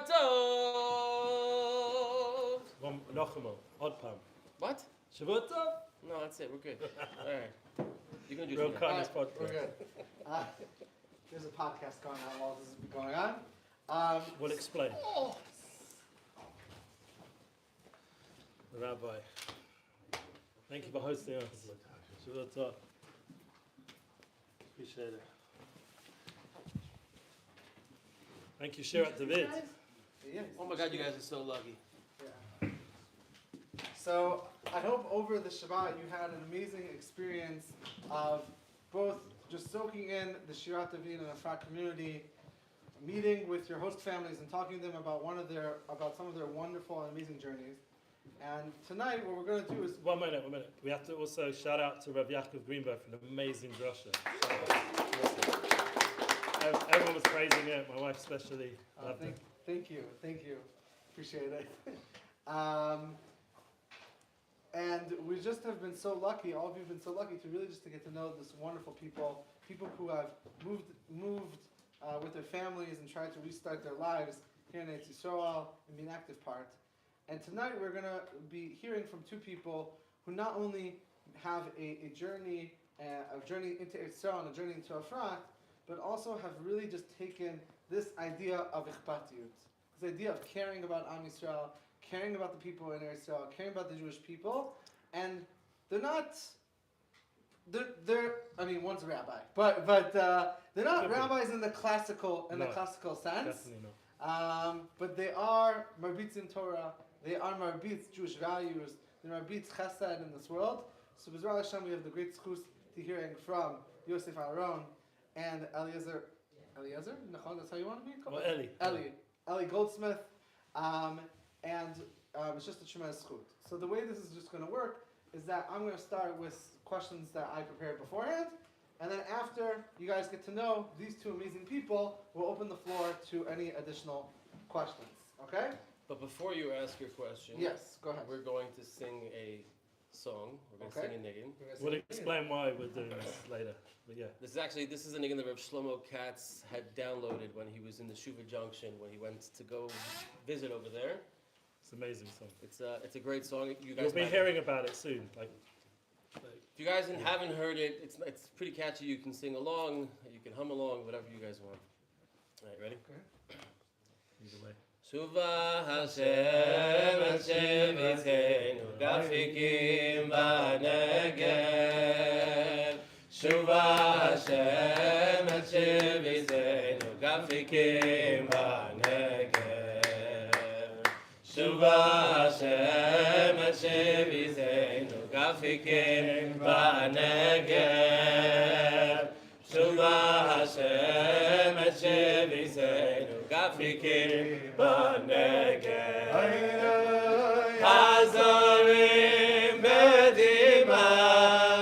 Shabbat Tov. Odd palm. What? Shabbat Tov? No, that's it. We're good. All right. You can do Real something. kindness podcast. We're good. There's a podcast going on while this is going on. We'll explain. The rabbi. Thank you for hosting us. Shabbat Tov. Appreciate it. Thank you, Shirat David. Yes. Oh my God, you guys are so lucky. Yeah. So I hope over the Shabbat you had an amazing experience of both just soaking in the Shirat David and Efrat community, meeting with your host families and talking to them about some of their wonderful and amazing journeys. And tonight what we're going to do is... One minute. We have to also shout out to Rabbi Yaakov Greenberg for an amazing drasha. Everyone was praising it, my wife especially. Thank you. Appreciate it. And we just have been so lucky, all of you have been so lucky to really just to get to know this wonderful people who have moved with their families and tried to restart their lives here in Eretz Yisrael and be an active part. And tonight we're going to be hearing from two people who not only have a journey into Eretz Yisrael and a journey into Efrat, but also have really just taken this idea of ichpatiyut, this idea of caring about Am Yisrael, caring about the people in Eretz Yisrael, caring about the Jewish people, and one's a rabbi, but they're not rabbis in the classical sense. Definitely not. But they are marbitz in Torah, they are marbitz Jewish values, they're marbitz chesed in this world. So B'ezras Hashem, we have the great schus to hearing from Yosef Aharon and ELIYAHU, Machon, that's how you want to be called? Well, Eli Goldsmith, and it's just a tremendous schut. So the way this is just going to work is that I'm going to start with questions that I prepared beforehand, and then after you guys get to know these two amazing people, we'll open the floor to any additional questions. Okay? But before you ask your question, Yes, go ahead. we're going to sing a song. We're going to Okay. sing a niggin. We'll explain why we're doing this later. But yeah. This is a niggin that Reb Shlomo Katz had downloaded when he was in the Shuva Junction, when he went to go visit over there. It's an amazing song. It's a great song. You guys You'll be might- hearing about it soon. If you guys haven't heard it, it's pretty catchy. You can sing along, you can hum along, whatever you guys want. All right, ready? Either way. Shuva Hashem Hashem Yitzeinu Gafikim B'Negev. Shuva Hashem Hashem Yitzeinu Gafikim B'Negev. Shuva Hashem Hashem Yitzeinu Gafikim B'Negev. Shuva Hashem Hashem Yitzeinu Gafikim B'Negev. Hazorim Bedima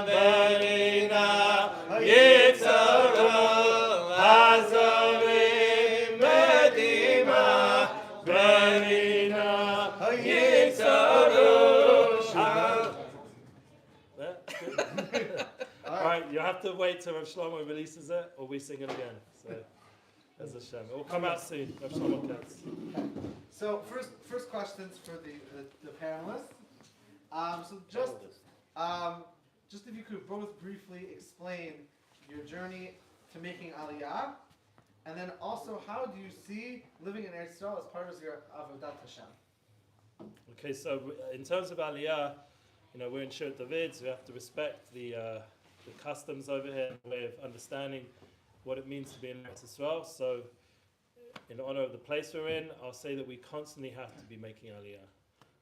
Berina Yitzcharu. Hazorim Bedima Berina Yitzcharu. Alright, you have to wait till Rav Shlomo releases it, or we sing it again. So, as a shame. It will come out soon, Rav Shlomo Katz. So first questions for the panelists. Just if you could both briefly explain your journey to making Aliyah, and then also how do you see living in Eretz Yisrael as part of your Avodat Hashem? Okay, so in terms of Aliyah, we're in Shirat David, so we have to respect the customs over here, and the way of understanding what it means to be in Eretz Yisrael. So, in honor of the place we're in, I'll say that we constantly have to be making Aliyah.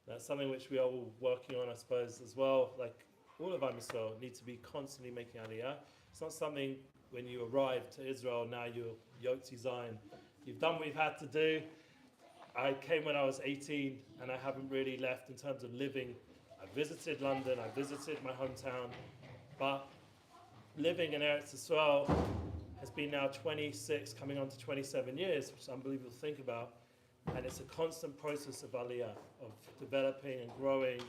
That's something which we are all working on, I suppose, as well. Like all of Am Yisrael need to be constantly making Aliyah. It's not something when you arrive to Israel, now you're yoked to Zion. You've done what you've had to do. I came when I was 18, and I haven't really left in terms of living. I visited London, I visited my hometown, but living in Eretz Yisrael has been now 26, coming on to 27 years, which is unbelievable to think about. And it's a constant process of Aliyah, of developing and growing.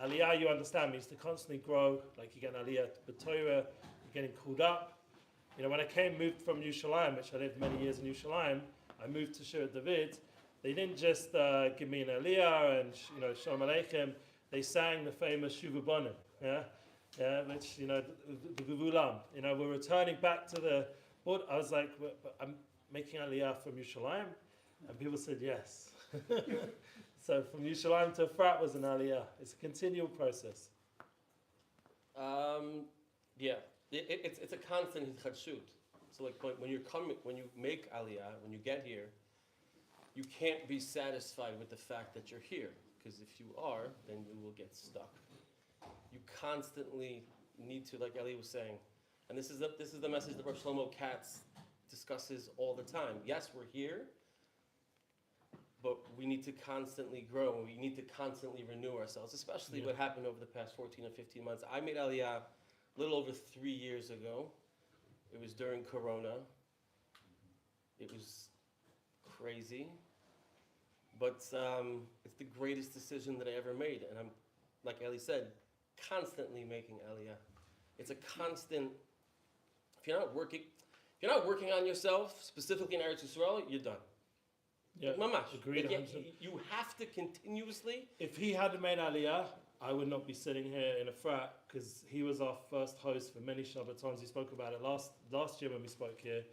Aliyah, you understand, means to constantly grow, like you get an Aliyah to Torah, you're getting called up. When I moved from Yerushalayim, which I lived many years in Yerushalayim, I moved to Shirat David. they didn't just give me an Aliyah and Shalom Aleichem. They sang the famous Shuvu Bonim, which the Guvulam. We're returning back to the. But I was like, but I'm making Aliyah from Yerushalayim, and people said yes. So from Yerushalayim to Efrat was an Aliyah. It's a continual process. Yeah, it's a constant hitchadshut. So like when you make Aliyah, when you get here, you can't be satisfied with the fact that you're here, because if you are, then you will get stuck. You constantly need to, like Eli was saying, and this is the message that Rav Shlomo Katz discusses all the time. Yes, we're here, but we need to constantly grow, and we need to constantly renew ourselves, especially what happened over the past 14 or 15 months. I made Aliyah a little over 3 years ago. It was during Corona. It was crazy, but it's the greatest decision that I ever made, and I'm, like Eli said, constantly making Aliyah. It's a constant. If you're not working on yourself, specifically in Eretz Yisrael, you're done. Yeah, Mamash. agreed. You have to continuously. If he hadn't made Aliyah, I would not be sitting here in Efrat, because he was our first host for many Shabbatons. We spoke about it last year when we spoke here.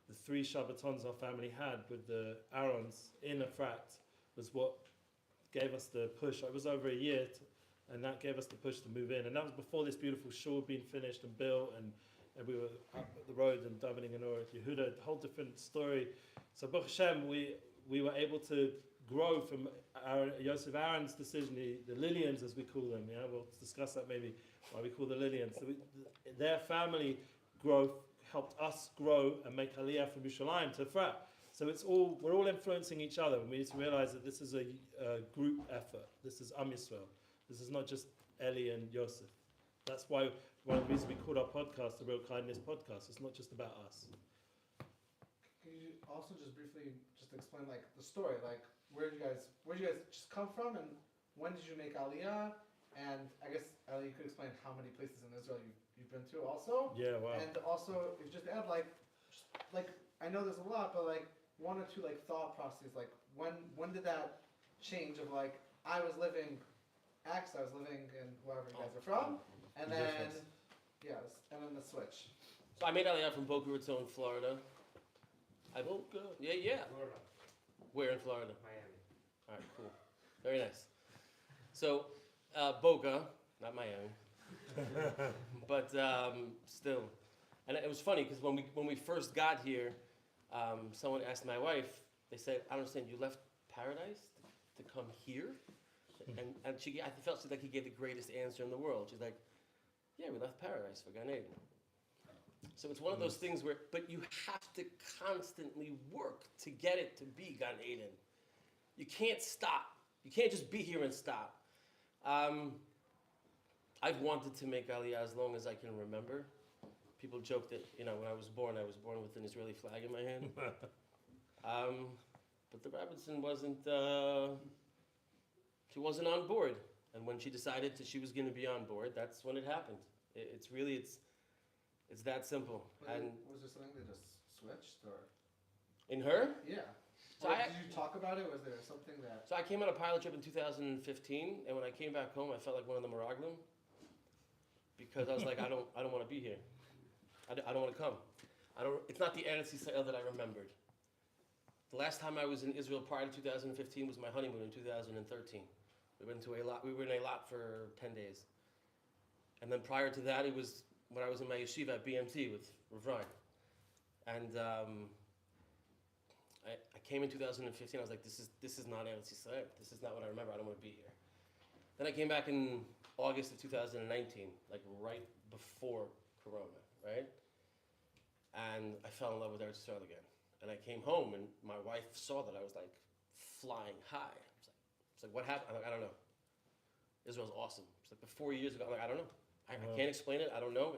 The 3 Shabbatons our family had with the Aharons in Efrat was what gave us the push. It was over a year, and that gave us the push to move in. And that was before this beautiful shul had been finished and built, and we were up the road and davening in Orach Yehuda, a whole different story. So Baruch Hashem, we were able to grow from Yosef Aaron's decision, the Lillians as we call them. Yeah, we'll discuss that maybe why we call the Lillians. So their family growth helped us grow and make Aliyah from Yerushalayim to Efrat. So we're all influencing each other, and we need to realize that this is a group effort. This is Am Yisrael. This is not just Eli and Yosef. That's why one of the reasons we called our podcast the Real Kindness Podcast. It's not just about us. Can you also just briefly explain like the story, like where did you guys just come from, and when did you make Aliyah? And I guess Eli, you could explain how many places in Israel you've been to also. Yeah, wow. And also, if you just add like I know there's a lot, but like 1 or 2 like thought processes, like when did that change of like I was living X, I was living in wherever you guys are from, and then and then the switch. So I made Aliyah from Boca Raton, Florida. Boca? Yeah. Florida. Where in Florida? Miami. All right, cool. Very nice. So, Boca, not Miami, but still. And it was funny because when we first got here, someone asked my wife. They said, "I don't understand. You left paradise to come here?" And I felt like he gave the greatest answer in the world. She's like, "Yeah, we left paradise for Gan Eden." So it's one of those things where, but you have to constantly work to get it to be Gan Eden. You can't stop. You can't just be here and stop. I've wanted to make Aliyah as long as I can remember. People joke that, when I was born with an Israeli flag in my hand. But the Robinson she wasn't on board. And when she decided that she was going to be on board, that's when it happened. It's that simple. And was there something that just switched, or? In her? Yeah. So did you talk about it? Was there something that? So I came on a pilot trip in 2015, and when I came back home, I felt like one of the Meraglim, because I was like, I don't want to be here. I don't want to come. It's not the Eretz Yisrael that I remembered. The last time I was in Israel prior to 2015 was my honeymoon in 2013. We were in Eilat for 10 days, and then prior to that, it was when I was in my yeshiva at BMT with Rav Ryan. And I came in 2015. I was like, this is not Eretz Yisrael. This is not what I remember. I don't want to be here. Then I came back in August of 2019, like right before Corona, right? And I fell in love with Eretz Yisrael again. And I came home, and my wife saw that I was like flying high. It's like, what happened? I'm like, I don't know. Israel's awesome. It's like 4 years ago. I'm like, I don't know. I can't explain it. I don't know.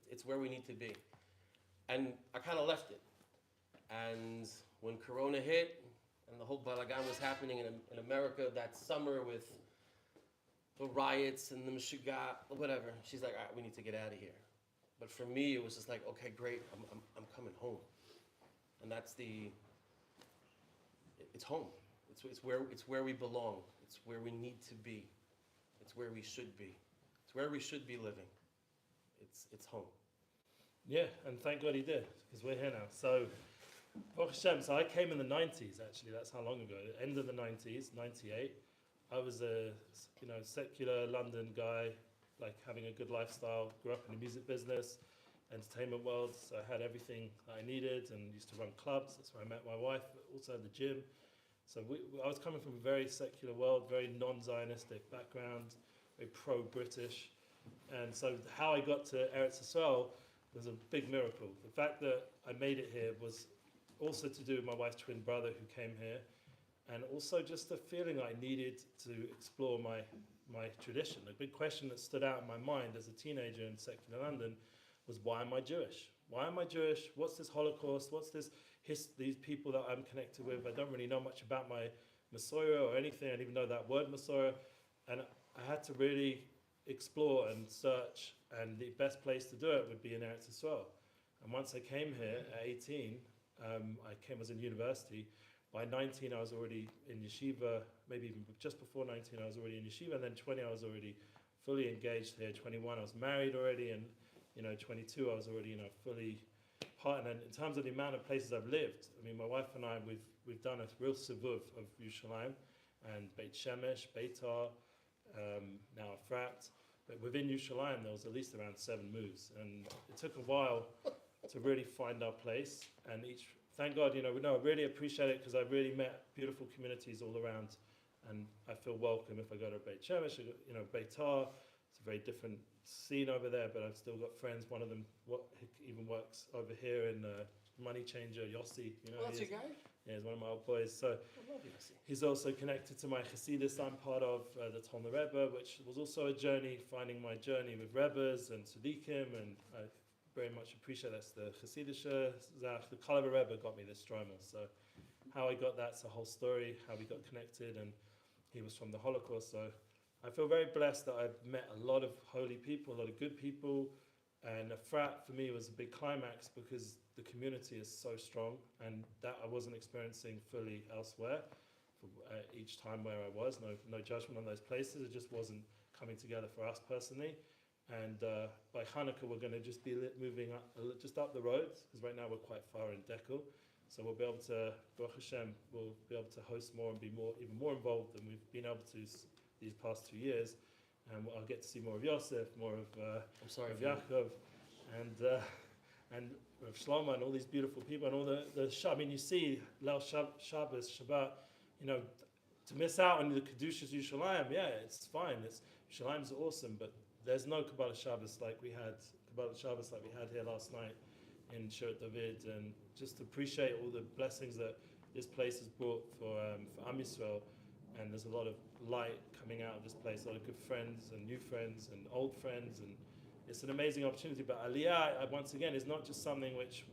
It's where we need to be. And I kind of left it. And when Corona hit and the whole balagan was happening in America that summer with the riots and the Meshuggah, whatever, she's like, all right, we need to get out of here. But for me, it was just like, okay, great, I'm coming home. And it's home. It's where we belong. It's where we need to be. It's where we should be. It's where we should be living. It's home. Yeah, and thank God he did, because we're here now. So, Baruch Hashem, so I came in the 90s, actually, that's how long ago, end of the 90s, 98. I was a secular London guy, like having a good lifestyle, grew up in the music business, entertainment world, so I had everything that I needed and used to run clubs. That's where I met my wife, but also the gym. So I was coming from a very secular world, very non-Zionistic background, very pro-British. And so how I got to Eretz Yisrael was a big miracle. The fact that I made it here was also to do with my wife's twin brother who came here, and also just the feeling I needed to explore my tradition. A big question that stood out in my mind as a teenager in secular London was, why am I Jewish? Why am I Jewish? What's this Holocaust? What's this these people that I'm connected with? I don't really know much about my Messiah or anything. I didn't even know that word Messiah. And I had to really explore and search, and the best place to do it would be in Eretz Yisrael. And once I came here at 18, I was in university. By 19, I was already in yeshiva. Maybe even just before 19, I was already in yeshiva. And then 20, I was already fully engaged here. 21, I was married already, and 22, I was already fully part. And in terms of the amount of places I've lived, I mean, my wife and I, we've done a real sivuv of Yerushalayim and Beit Shemesh, Beitar, now Efrat. But within Yerushalayim, there was at least around 7 moves, and it took a while to really find our place. And thank God, I really appreciate it, because I really met beautiful communities all around, and I feel welcome if I go to Beit Shemesh, Beitar. It's a very different scene over there, but I've still got friends. One of them even works over here in Money Changer, Yossi. That's your guy? Yeah, he's one of my old boys. So I love Yossi. he's also connected to my Hasidus I'm part of, the Talmud Rebbe, which was also a journey, finding my journey with Rebbes and Tzaddikim, and I very much appreciate that's the Hasidische Zach. The Kalav Rebbe got me this stromal. So how I got that's a whole story, how we got connected, and he was from the Holocaust. So I feel very blessed that I've met a lot of holy people, a lot of good people, and Efrat for me was a big climax because the community is so strong, and that I wasn't experiencing fully elsewhere. Each time where I was, no judgment on those places, it just wasn't coming together for us personally. And by Hanukkah, we're going to just be moving just up the road, because right now we're quite far in Dekel. So we'll be able to, Baruch Hashem, we'll be able to host more and be even more involved than we've been able to these past 2 years. And I'll get to see more of Yosef, more of Yaakov, and of Shlomo, and all these beautiful people, and all I mean, you see, Leil Shabbos, Shabbat, to miss out on the Kedushas Yerushalayim, yeah, it's fine. Yerushalayim's awesome, but there's no Kabbalah Shabbos like we had here last night in Shirat David, and just to appreciate all the blessings that this place has brought for Am Yisrael. And there's a lot of light coming out of this place, a lot of good friends and new friends and old friends, and it's an amazing opportunity. But Aliyah, once again, is not just something which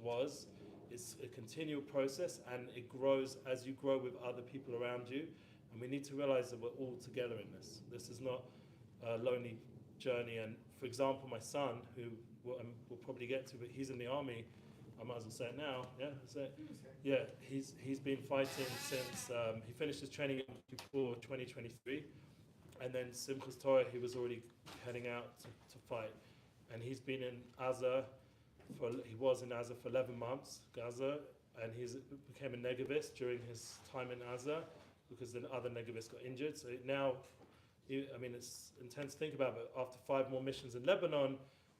it's a continual process, and it grows as you grow with other people around you. And we need to realize that we're all together in this. This is not a lonely journey. And for example, my son, who we'll probably get to, but he's in the army. I might as well say it now. Yeah, that's it. Yeah, he's been fighting since he finished his training before 2023, and then Simchas Torah he was already heading out to fight, and he's been in Gaza for 11 months, Gaza, and he became a negavist during his time in Gaza because the other negavists got injured. So now, it's intense to think about, but after 5 more missions in Lebanon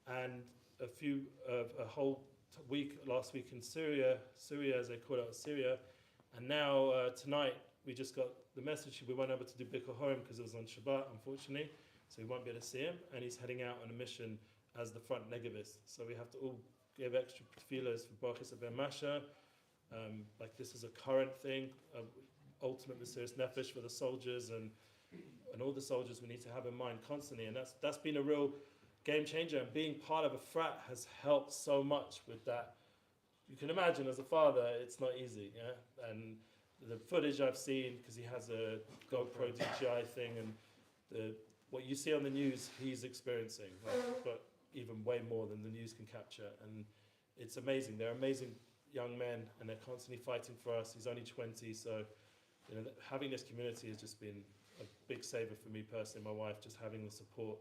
and a whole week last week in Syria as they call it, Syria, and now tonight we just got the message we weren't able to do BORUCH because it was on Shabbat, unfortunately, so we won't be able to see him, and he's heading out on a mission as the front negavist. So we have to all give extra tefillas for BORUCH MASHA, like this is a current thing, ultimate Mesiras Nefesh for the soldiers and all the soldiers we need to have in mind constantly, and that's been a real game changer, and being part of a frat has helped so much with that. You can imagine as a father, it's not easy, yeah? And the footage I've seen, because he has a GoPro DJI thing, and what you see on the news, he's experiencing, but even way more than the news can capture. And it's amazing. They're amazing young men, and they're constantly fighting for us. He's only 20, so having this community has just been a big saver for me personally, my wife, just having the support.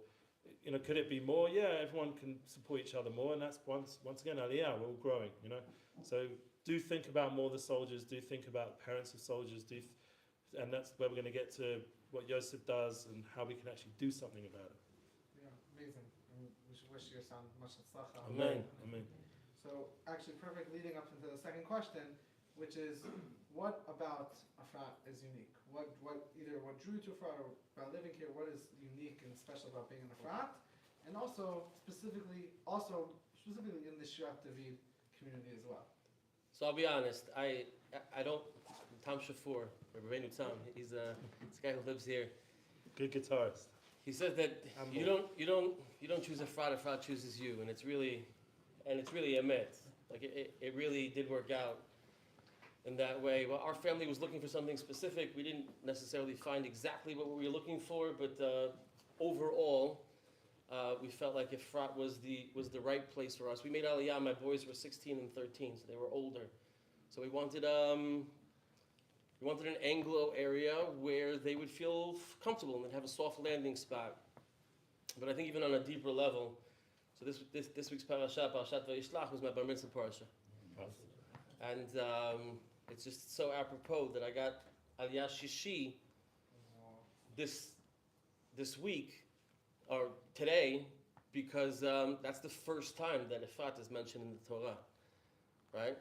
Could it be more? Yeah, everyone can support each other more, and that's once again, Aliyah, we're all growing, So do think about more the soldiers, do think about parents of soldiers, and that's where we're going to get to what Yosef does and how we can actually do something about it. Yeah, amazing. And we should wish your son much tzlacha. Amen. Amen. So actually, perfect leading up into the second question, which is, what about Efrat is unique? What drew you to Efrat, or about living here? What is unique and special about being in Efrat, and also specifically in the Shirat David community as well? So I'll be honest, I don't. Tom Shafour, Rabbeinu Tom, he's this guy who lives here. Good guitarist. He says that you don't choose Efrat chooses you, and it's really emet. Like it really did work out in that way. Well, our family was looking for something specific. We didn't necessarily find exactly what we were looking for, but overall, we felt like Efrat was the right place for us. We made Aliyah. My boys were 16 and 13, so they were older. So we wanted an Anglo area where they would feel comfortable and have a soft landing spot. But I think even on a deeper level, so this week's parasha, Parashat Vayishlach, was my bar mitzvah parasha. And it's just so apropos that I got Aliyah Shishi this week, or today, because that's the first time that Efrat is mentioned in the Torah, right?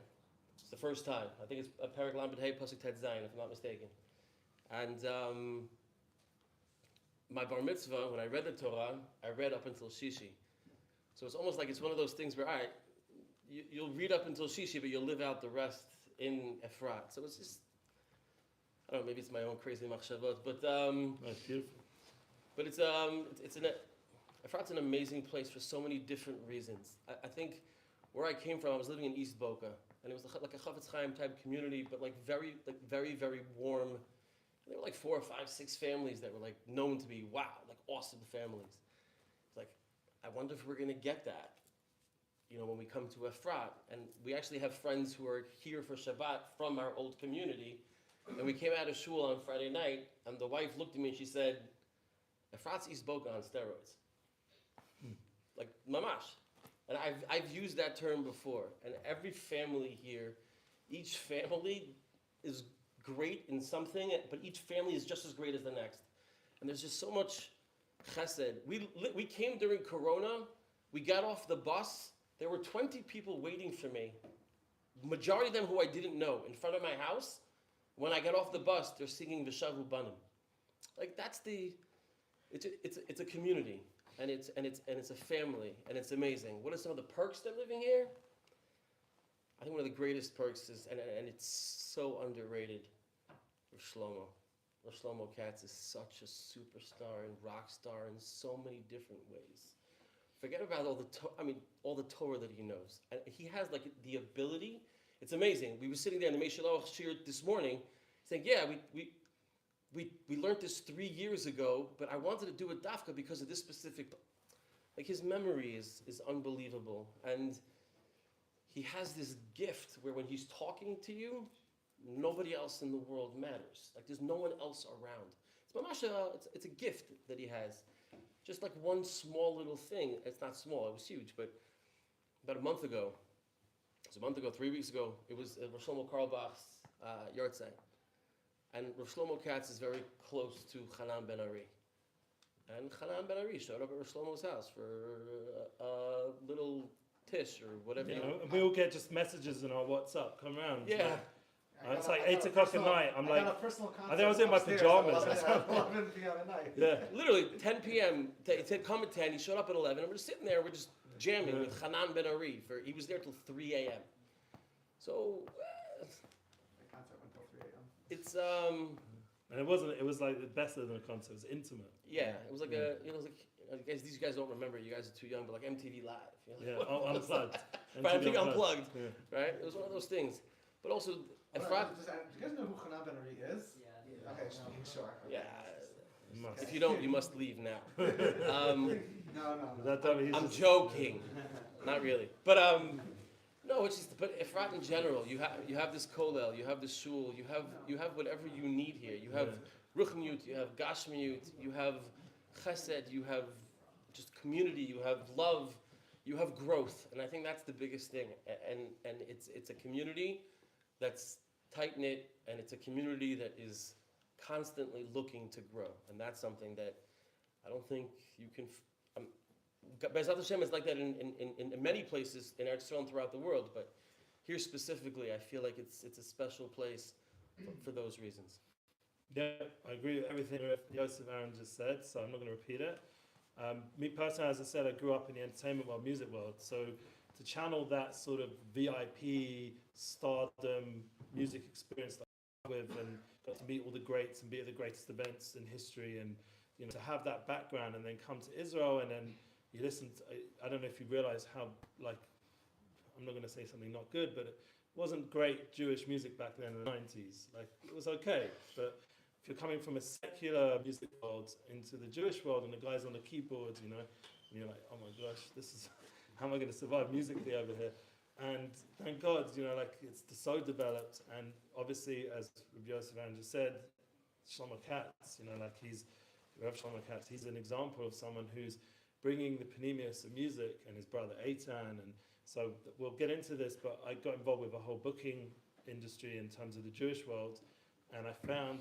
It's the first time. I think it's Perek Lamed Hey Pasuk Tet Zayin, if I'm not mistaken. And my bar mitzvah, when I read the Torah, I read up until Shishi. So it's almost like it's one of those things where, all right, you'll read up until Shishi, but you'll live out the rest in Efrat. So it's just, I don't know, maybe it's my own crazy machshavot, but That's beautiful. But Efrat's an amazing place for so many different reasons. I think where I came from, I was living in East Boca, and it was like a Chafetz Chaim type community, but very, very warm. And there were like 4 or 5, 6 families that were like known to be awesome families. It's like, I wonder if we're gonna get that, when we come to Efrat. And we actually have friends who are here for Shabbat from our old community. And we came out of shul on Friday night, and the wife looked at me and she said, Efrat's East Boca on steroids. Like, mamash. And I've used that term before. And every family here, each family is great in something, but each family is just as great as the next. And there's just so much chesed. We came during Corona. We got off the bus. There were 20 people waiting for me. Majority of them who I didn't know, in front of my house. When I got off the bus, they're singing V'shavu Banim. Like, that's it's a community, and it's a family, and it's amazing. What are some of the perks that living here? I think one of the greatest perks is, and it's so underrated, Rav Shlomo Katz is such a superstar and rock star in so many different ways. Forget about all the Torah that he knows. And he has like the ability. It's amazing. We were sitting there in the MASHA Shir this morning, saying, "Yeah, we learned this 3 years ago, but I wanted to do it dafka because of this specific." Like, his memory is unbelievable, and he has this gift where when he's talking to you, nobody else in the world matters. Like, there's no one else around. It's a gift that he has. Just like one small little thing. It's not small, it was huge, but about a month ago, 3 weeks ago, it was Rav Shlomo Carlebach's yahrzeit. And Rav Shlomo Katz is very close to Hanan Ben Ari. And Hanan Ben Ari showed up at Rav Shlomo's house for a little tish or whatever. And we all get just messages in our WhatsApp, come around. Yeah. It's like 8 o'clock at night. I'm like, I think I was in my upstairs pajamas. at 11 p.m. at night. Yeah. Literally, 10 p.m., it said come at 10, he showed up at 11, and we're just sitting there, we're just jamming with Hanan Ben Ari. He was there till 3 a.m. So, The concert went till 3 a.m. it's, And it was like the best of the concert. It was intimate. yeah, it was like these guys don't remember, you guys are too young, but like MTV Live. Yeah, unplugged. But I think MTV unplugged, Yeah. right? It was one of those things. But also, Do Efrat, you guys know who Hanan Ben Ari is? Yeah. Okay, sure. yeah, You must. if you don't, you must leave now. No. That time he's I'm just- joking. Not really. But, no, No, it's just, but Efrat in general, you have this kollel, you have this shul, you have whatever you need here. You have ruchniut, you have gashmiut, you have chesed, you have just community, you have love, you have growth, and I think that's the biggest thing. And it's a community that's tight knit, and it's a community that is constantly looking to grow, and that's something that I don't think you can. Avodat Hashem is like that in many places in Eretz Yisrael and throughout the world, but here specifically, I feel like it's a special place for those reasons. Yeah, I agree with everything Yosef Aaron just said, so I'm not going to repeat it. Me personally, as I said, I grew up in the entertainment world, music world, so to channel that sort of VIP, stardom, music experience that I with and got to meet all the greats and be at the greatest events in history, and to have that background and then come to Israel and then you listen to, I don't know if you realize how, like, I'm not going to say something not good, but it wasn't great Jewish music back then in the 90s. Like, it was okay, but if you're coming from a secular music world into the Jewish world and the guys on the keyboards, and you're like, oh my gosh, this is, how am I going to survive musically over here? And thank God, it's so developed, and obviously, as Rabbi Yosef Aaron just said, Shlomo Katz, Rav Shlomo Katz, he's an example of someone who's bringing the panemius of music, and his brother Eitan, and so we'll get into this, but I got involved with a whole booking industry in terms of the Jewish world, and I found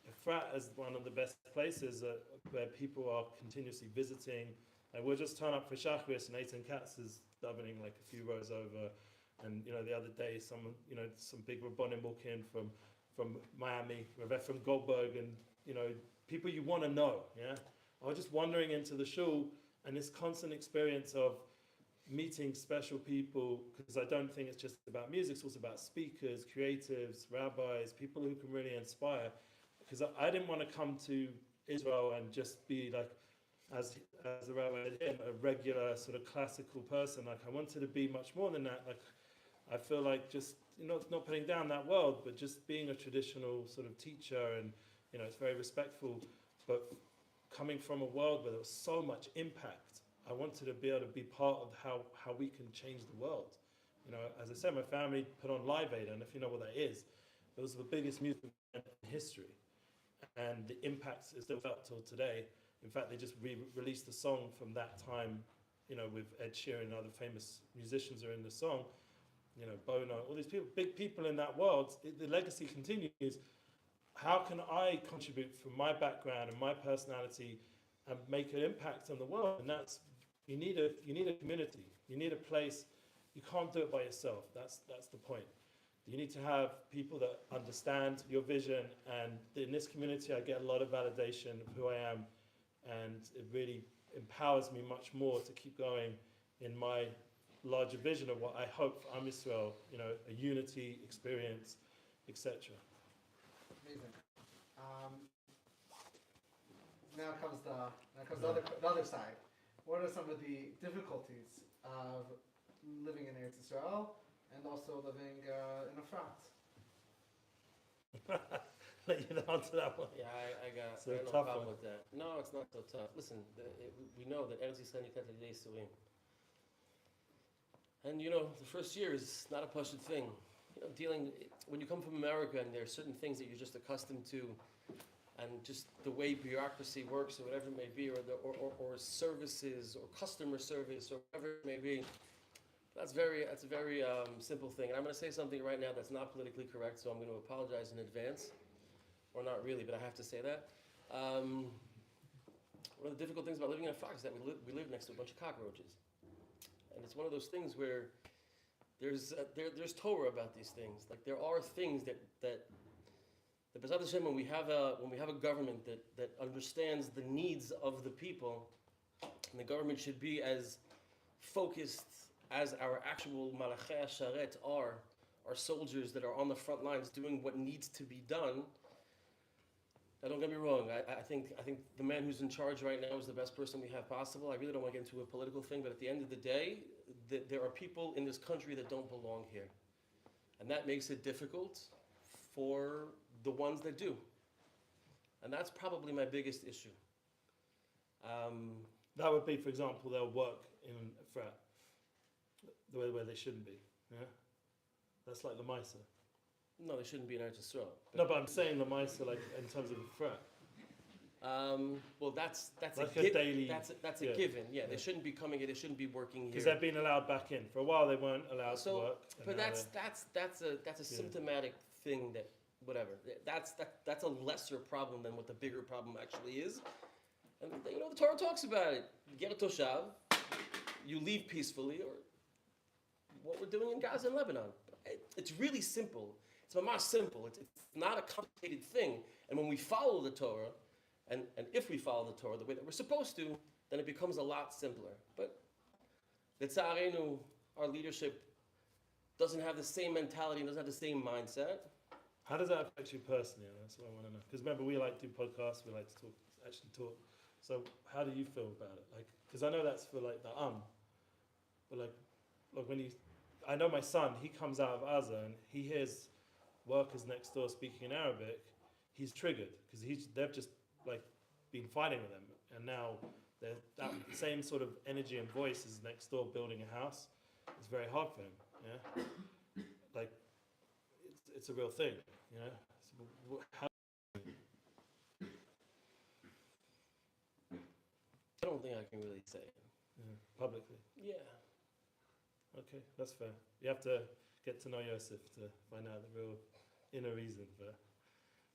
Efrat as one of the best places where people are continuously visiting. And we'll just turn up for Shacharis, and Eitan Katz is davening like a few rows over, and the other day some big rabbonim walk in from Miami, Rav from Goldberg, and people you want to know, yeah. I was just wandering into the shul, and this constant experience of meeting special people, because I don't think it's just about music, it's also about speakers, creatives, rabbis, people who can really inspire. Because I didn't want to come to Israel and just be like, as a rabbi, a regular sort of classical person. Like, I wanted to be much more than that. Like, I feel like just, not putting down that world, but just being a traditional sort of teacher, and, it's very respectful. But coming from a world where there was so much impact, I wanted to be able to be part of how we can change the world. As I said, my family put on Live Aid, and if you know what that is, it was the biggest music event in history. And the impact is still felt till today. In fact, they just released a song from that time, with Ed Sheeran and other famous musicians are in the song, Bono, all these people, big people in that world. The legacy continues. How can I contribute from my background and my personality and make an impact on the world? And that's, you need a community. You need a place. You can't do it by yourself. That's the point. You need to have people that understand your vision, and in this community I get a lot of validation of who I am, and it really empowers me much more to keep going in my larger vision of what I hope for Am Yisrael, a unity experience, etc. Amazing. Now comes the other side. What are some of the difficulties of living in Eretz Yisrael and also living in Efrat? Let you answer that one. Yeah, I got So I have no tough problem one. with that. No, it's not so tough. Listen, we know that Eretz Yisrael Nikat L'Yidei Surim. And the first year is not a pashut thing. When you come from America and there are certain things that you're just accustomed to, and just the way bureaucracy works or whatever it may be, or services or customer service or whatever it may be, that's a very simple thing. And I'm going to say something right now that's not politically correct, so I'm going to apologize in advance. Or not really, but I have to say that. One of the difficult things about living in Efrat is that we live next to a bunch of cockroaches. And it's one of those things where there's Torah about these things. Like, there are things that B'ezrat Hashem, when we have a government that understands the needs of the people, and the government should be as focused as our actual Malachei HaSharet are, our soldiers that are on the front lines doing what needs to be done. Now, don't get me wrong, I think the man who's in charge right now is the best person we have possible. I really don't want to get into a political thing, but at the end of the day, there are people in this country that don't belong here. And that makes it difficult for the ones that do. And that's probably my biggest issue. That would be, for example, they'll work in Efrat. the way where they shouldn't be. Yeah, that's like the Lamaisa. No, they shouldn't be in Eretz Yisrael. No, but I'm saying Lamaisa like in terms of Efrat. Well, that's Like a a daily- that's yeah. a given. Yeah, they Yeah. shouldn't be coming here. They shouldn't be working here. Because they've been allowed back in. For a while, they weren't allowed So, to work. and but now that's a Yeah. symptomatic thing that whatever. That's a lesser problem than what the bigger problem actually is. And you know the Torah talks about it. You get a toshav, you leave peacefully, or what we're doing in Gaza and Lebanon. It's really simple. It's mamash simple. It's not a complicated thing. And when we follow the Torah, and if we follow the Torah the way that we're supposed to, then it becomes a lot simpler. But Litzarenu, our leadership doesn't have the same mentality, doesn't have the same mindset. How does that affect you personally? That's what I want to know. Because remember, we like to do podcasts. We like to talk. So how do you feel about it? Like, because I know that's for like the but like when I know my son, he comes out of Gaza and he hears workers next door speaking in Arabic. He's triggered because they've just like been fighting with them, and now that same sort of energy and voice is next door building a house. It's very hard for him. Yeah, like it's a real thing. You know, so how? I don't think I can really say it. Publicly. Yeah. Okay, that's fair. You have to get to know Yosef to find out the real inner reason for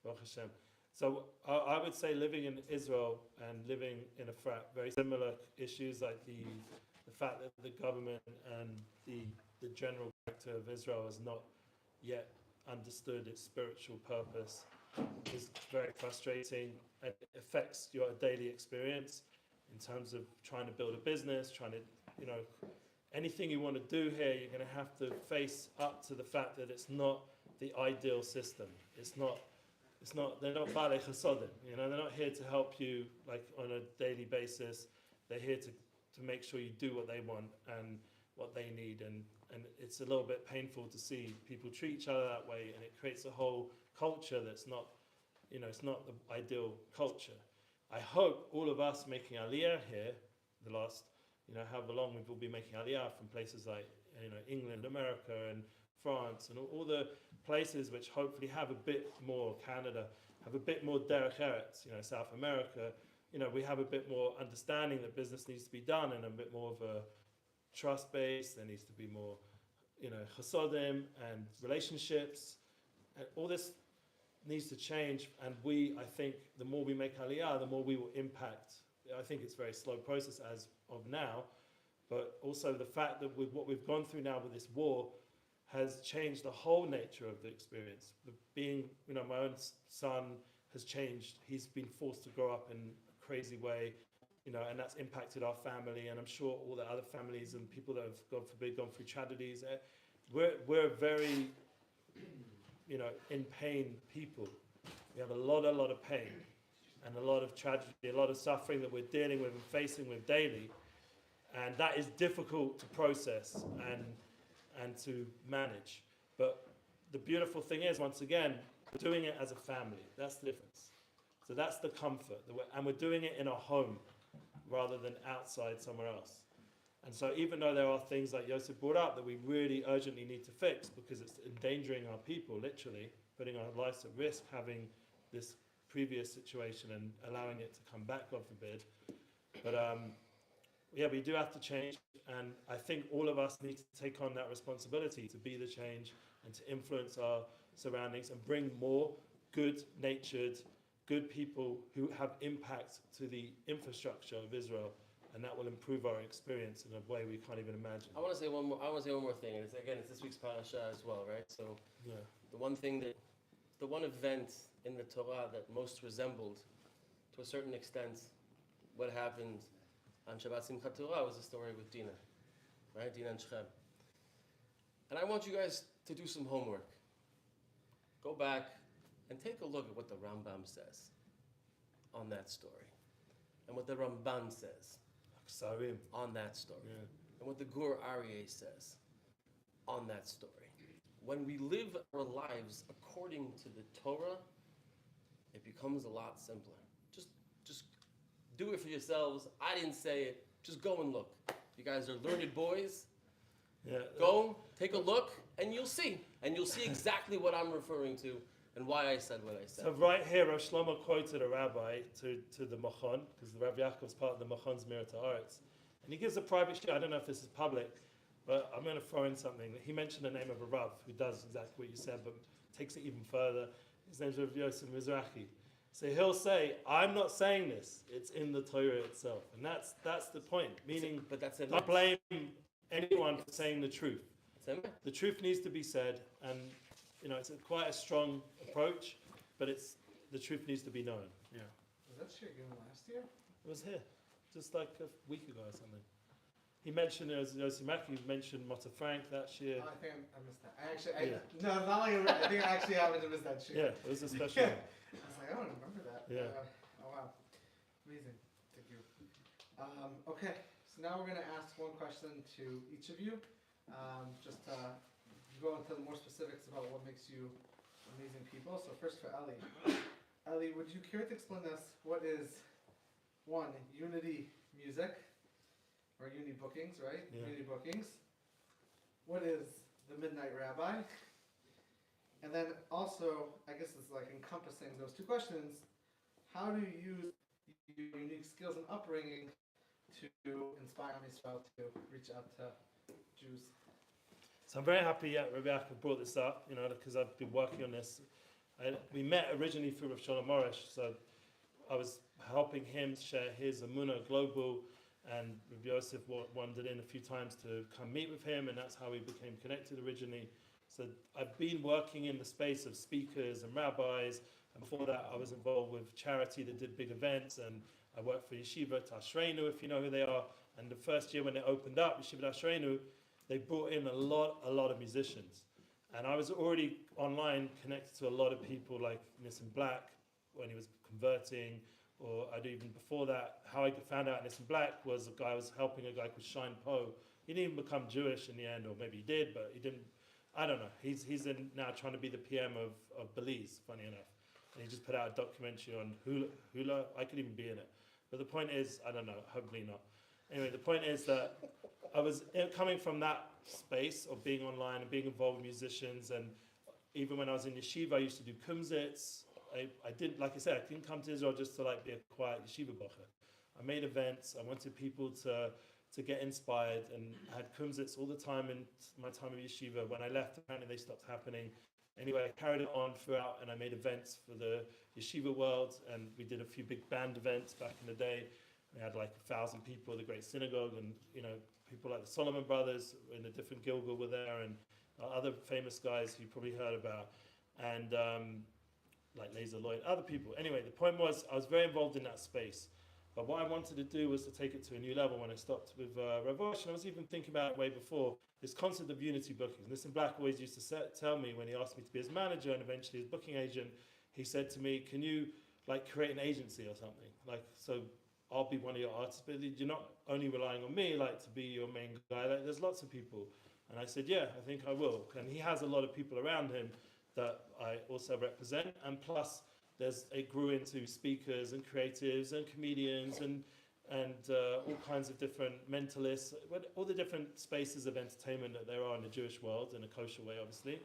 Baruch Hashem. So I would say living in Israel and living in Efrat, very similar issues, like the fact that the government and the general character of Israel has not yet understood its spiritual purpose is very frustrating. It affects your daily experience in terms of trying to build a business, trying to, anything you want to do here, you're going to have to face up to the fact that it's not the ideal system. They're not Balei Chasodim, they're not here to help you like on a daily basis. They're here to make sure you do what they want and what they need, and it's a little bit painful to see people treat each other that way, and it creates a whole culture that's not, it's not the ideal culture. I hope all of us making Aliyah here, the last, however long we've all been making Aliyah from places like, England, America, and France, and all the places which hopefully have a bit more, Canada, have a bit more derech eretz, South America, we have a bit more understanding that business needs to be done and a bit more of a trust base. There needs to be more, chasodim and relationships, and all this needs to change. And I think the more we make Aliyah, the more we will impact. I think it's a very slow process as of now, but also the fact that with what we've gone through now with this war has changed the whole nature of the experience. Being, my own son has changed. He's been forced to grow up in a crazy way, and that's impacted our family, and I'm sure all the other families and people that have, God forbid, gone through tragedies. We're very, in pain people. We have a lot of pain and a lot of tragedy, a lot of suffering that we're dealing with and facing with daily, and that is difficult to process and to manage. But the beautiful thing is, once again, we're doing it as a family. That's the difference. So that's the comfort, and we're doing it in our home rather than outside somewhere else. And so even though there are things like Yosef brought up that we really urgently need to fix because it's endangering our people, literally, putting our lives at risk, having this previous situation and allowing it to come back, God forbid. But we do have to change, and I think all of us need to take on that responsibility to be the change and to influence our surroundings and bring more good-natured, good people who have impact to the infrastructure of Israel, and that will improve our experience in a way we can't even imagine. I want to say one more thing, and it's this week's parasha as well, right? So Yeah. the one event in the Torah that most resembled, to a certain extent, what happened on Shabbat Simchat Torah was the story with Dinah, right? Dinah and Shechem. And I want you guys to do some homework. Go back and take a look at what the Rambam says on that story, and what the Ramban says Sarim. on that story, Yeah. and what the Gur Aryeh says on that story. When we live our lives according to the Torah, it becomes a lot simpler. Just do it for yourselves. I didn't say it. Just go and look. You guys are learned boys. Yeah. Go, take a look, and you'll see. And you'll see exactly what I'm referring to and why I said what I said. So right here, Rav Shlomo quoted a rabbi to the Machon, because the Rabbi Yaakov is part of the Machon Zmirat Haeretz. And he gives a private share. I don't know if this is public, but I'm going to throw in something. He mentioned the name of a Rav who does exactly what you said, but takes it even further. His name's Rav Yosef Mizrahi. So he'll say, I'm not saying this. It's in the Torah itself. And that's the point. Meaning, But that's it. not blame anyone for saying the truth. It's The truth needs to be said, and it's quite a strong approach, but the truth needs to be known. Yeah, Was that shit given last year? it was here, just like a week ago or something. He mentioned Yosef Maki mentioned Motta Frank that year. Oh, I think I missed that. No, not like I think I actually happened to miss that shit. Yeah, it was a special one. I was like, I don't remember that. Yeah. Oh wow, amazing. Thank you. Okay, so now we're gonna ask one question to each of you. Just to go into more specifics about what makes you amazing people. So first for Eli. Eli, would you care to explain to us what is one Unity music or Uni bookings, right? Yeah. Unity bookings. What is the Midnight Rabbi? And then also, I guess it's like encompassing those two questions. How do you use your unique skills and upbringing to inspire Israel to reach out to Jews? So I'm very happy Rabbi Yaakov brought this up, because I've been working on this. We met originally through Rav Shalom Morish, so I was helping him share his Amunah Global, and Rabbi Yosef wandered in a few times to come meet with him, and that's how we became connected originally. So I've been working in the space of speakers and rabbis, and before that I was involved with charity that did big events, and I worked for Yeshivat Har Etzion, if you know who they are, and the first year when they opened up, Yeshivat Har Etzion, they brought in a lot of musicians. And I was already online connected to a lot of people like Nissim Black when he was converting, or I'd even before that, how I found out Nissim Black was a guy I was helping a guy called Shine Poe. He didn't even become Jewish in the end, or maybe he did, but he didn't, I don't know. He's now trying to be the PM of Belize, funny enough. And he just put out a documentary on hula. I could even be in it. But the point is, I don't know, hopefully not. Anyway, the point is that I was coming from that space of being online and being involved with musicians, and even when I was in yeshiva, I used to do kumsitz. I didn't, like I said, I didn't come to Israel just to be a quiet yeshiva bocher. I made events. I wanted people to get inspired, and I had kumsitz all the time in my time of yeshiva. When I left, apparently they stopped happening. Anyway, I carried it on throughout, and I made events for the yeshiva world, and we did a few big band events back in the day. We had 1,000 people at the Great Synagogue, and people like the Solomon Brothers in a different Gilgal were there, and other famous guys you probably heard about, and like Laser Lloyd, other people. Anyway, the point was I was very involved in that space, but what I wanted to do was to take it to a new level when I stopped with Rav Osh, and I was even thinking about it way before, this concept of unity bookings. Nissim Black always used to tell me when he asked me to be his manager and eventually his booking agent, he said to me, can you create an agency or something? So I'll be one of your artists, but you're not only relying on me to be your main guy. There's lots of people. And I said, yeah, I think I will. And he has a lot of people around him that I also represent. And plus, it grew into speakers and creatives and comedians and all kinds of different mentalists, all the different spaces of entertainment that there are in the Jewish world, in a kosher way, obviously.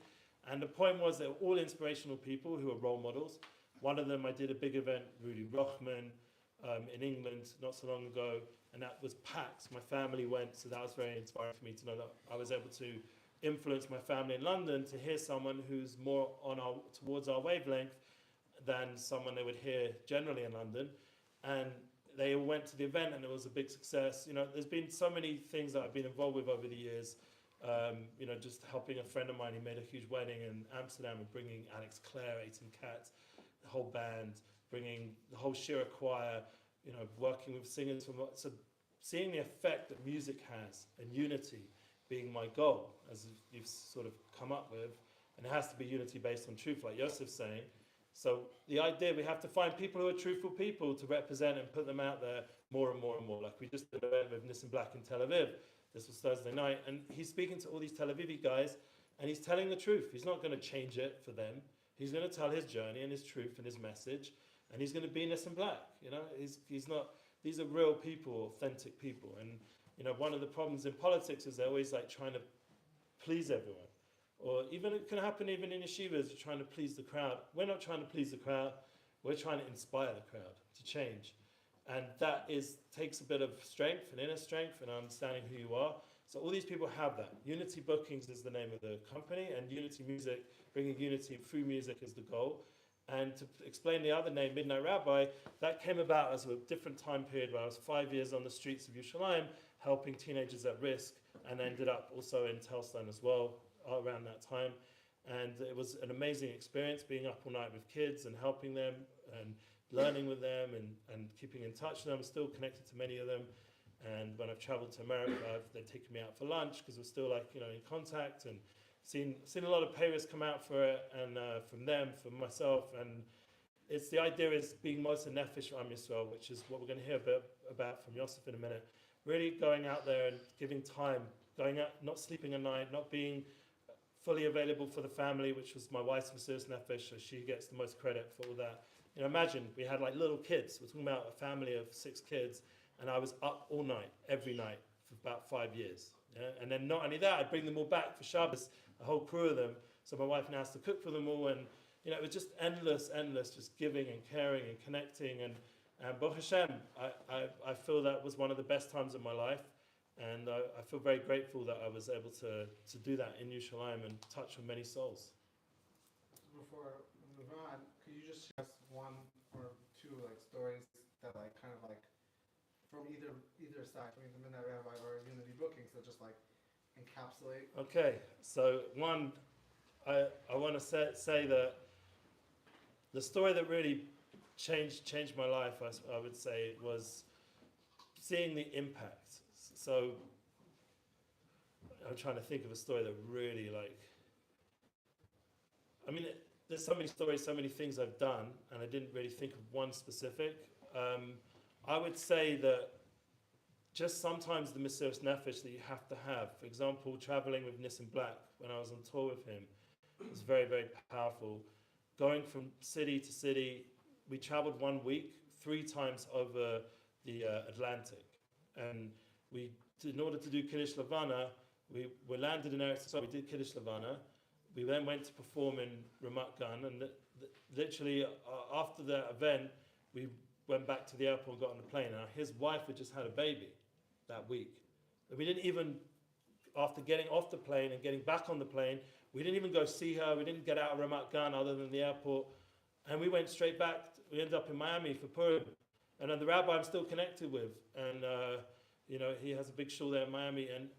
And the point was they're all inspirational people who are role models. One of them, I did a big event, Rudy Rochman, in England not so long ago, and that was packed. My family went, so that was very inspiring for me to know that I was able to influence my family in London to hear someone who's more towards our wavelength than someone they would hear generally in London. And they all went to the event, and it was a big success. There's been so many things that I've been involved with over the years. Just helping a friend of mine, he made a huge wedding in Amsterdam and bringing Alex Clare, 18 Cats, the whole band, bringing the whole Shira choir, working with singers so seeing the effect that music has and unity being my goal, as you've sort of come up with, and it has to be unity based on truth, like Yosef's saying. So the idea, we have to find people who are truthful people to represent and put them out there more and more and more. Like we just did an event with Nissim Black in Tel Aviv. This was Thursday night, and he's speaking to all these Tel Avivi guys, and he's telling the truth. He's not going to change it for them. He's going to tell his journey and his truth and his message, and he's going to be Nissim Black. He's not. These are real people, authentic people, and one of the problems in politics is they're always trying to please everyone. Or even it can happen even in yeshivas, you're trying to please the crowd. We're not trying to please the crowd, we're trying to inspire the crowd to change. And that takes a bit of strength and inner strength and understanding who you are. So all these people have that. Unity Bookings is the name of the company, and Unity Music, bringing unity through music is the goal. And to explain the other name, Midnight Rabbi, that came about as a different time period where I was 5 years on the streets of Yerushalayim, helping teenagers at risk, and ended up also in Telstein as well around that time. And it was an amazing experience being up all night with kids and helping them and learning with them and keeping in touch with them. I'm still connected to many of them. And when I've traveled to America, they've taken me out for lunch because we're still in contact, and seen a lot of payers come out for it, and from them, from myself. And it's the idea is being Moshe Nefesh Am Yisrael, which is what we're going to hear a bit about from Yosef in a minute. Really going out there and giving time, going out, not sleeping at night, not being fully available for the family, which was my wife's Mesiras Nefesh, so she gets the most credit for all that. Imagine we had little kids. We're talking about a family of 6 kids, and I was up all night, every night, for about 5 years. Yeah? And then not only that, I'd bring them all back for Shabbos, a whole crew of them. So my wife now has to cook for them all, and it was just endless, just giving and caring and connecting. And Baruch Hashem, I feel that was one of the best times of my life, and I feel very grateful that I was able to do that in Yerushalayim and touch on many souls. Before we move on, could you just share us one or two stories that from either side, from either Midnight Rabbi or Unity Bookings, that just encapsulate? Okay, so one, I want to say that the story that really changed my life, I would say, was seeing the impact. So I'm trying to think of a story that really there's so many stories, so many things I've done, and I didn't really think of one specific. I would say that just sometimes the Mesiras Nefesh that you have to have, for example, traveling with Nissim Black when I was on tour with him, was very, very powerful. Going from city to city, we traveled 1 week, 3 times over the Atlantic. And in order to do Kiddush Levana, we landed in Eretz Yisrael, we did Kiddush Levana. We then went to perform in Ramat Gan, and literally after that event, we went back to the airport and got on the plane. And his wife had just had a baby that week. And we didn't even, after getting off the plane and getting back on the plane, we didn't even go see her. We didn't get out of Ramat Gan other than the airport. And we went straight back. We ended up in Miami for Purim. And then the rabbi I'm still connected with. And, he has a big shul there in Miami. And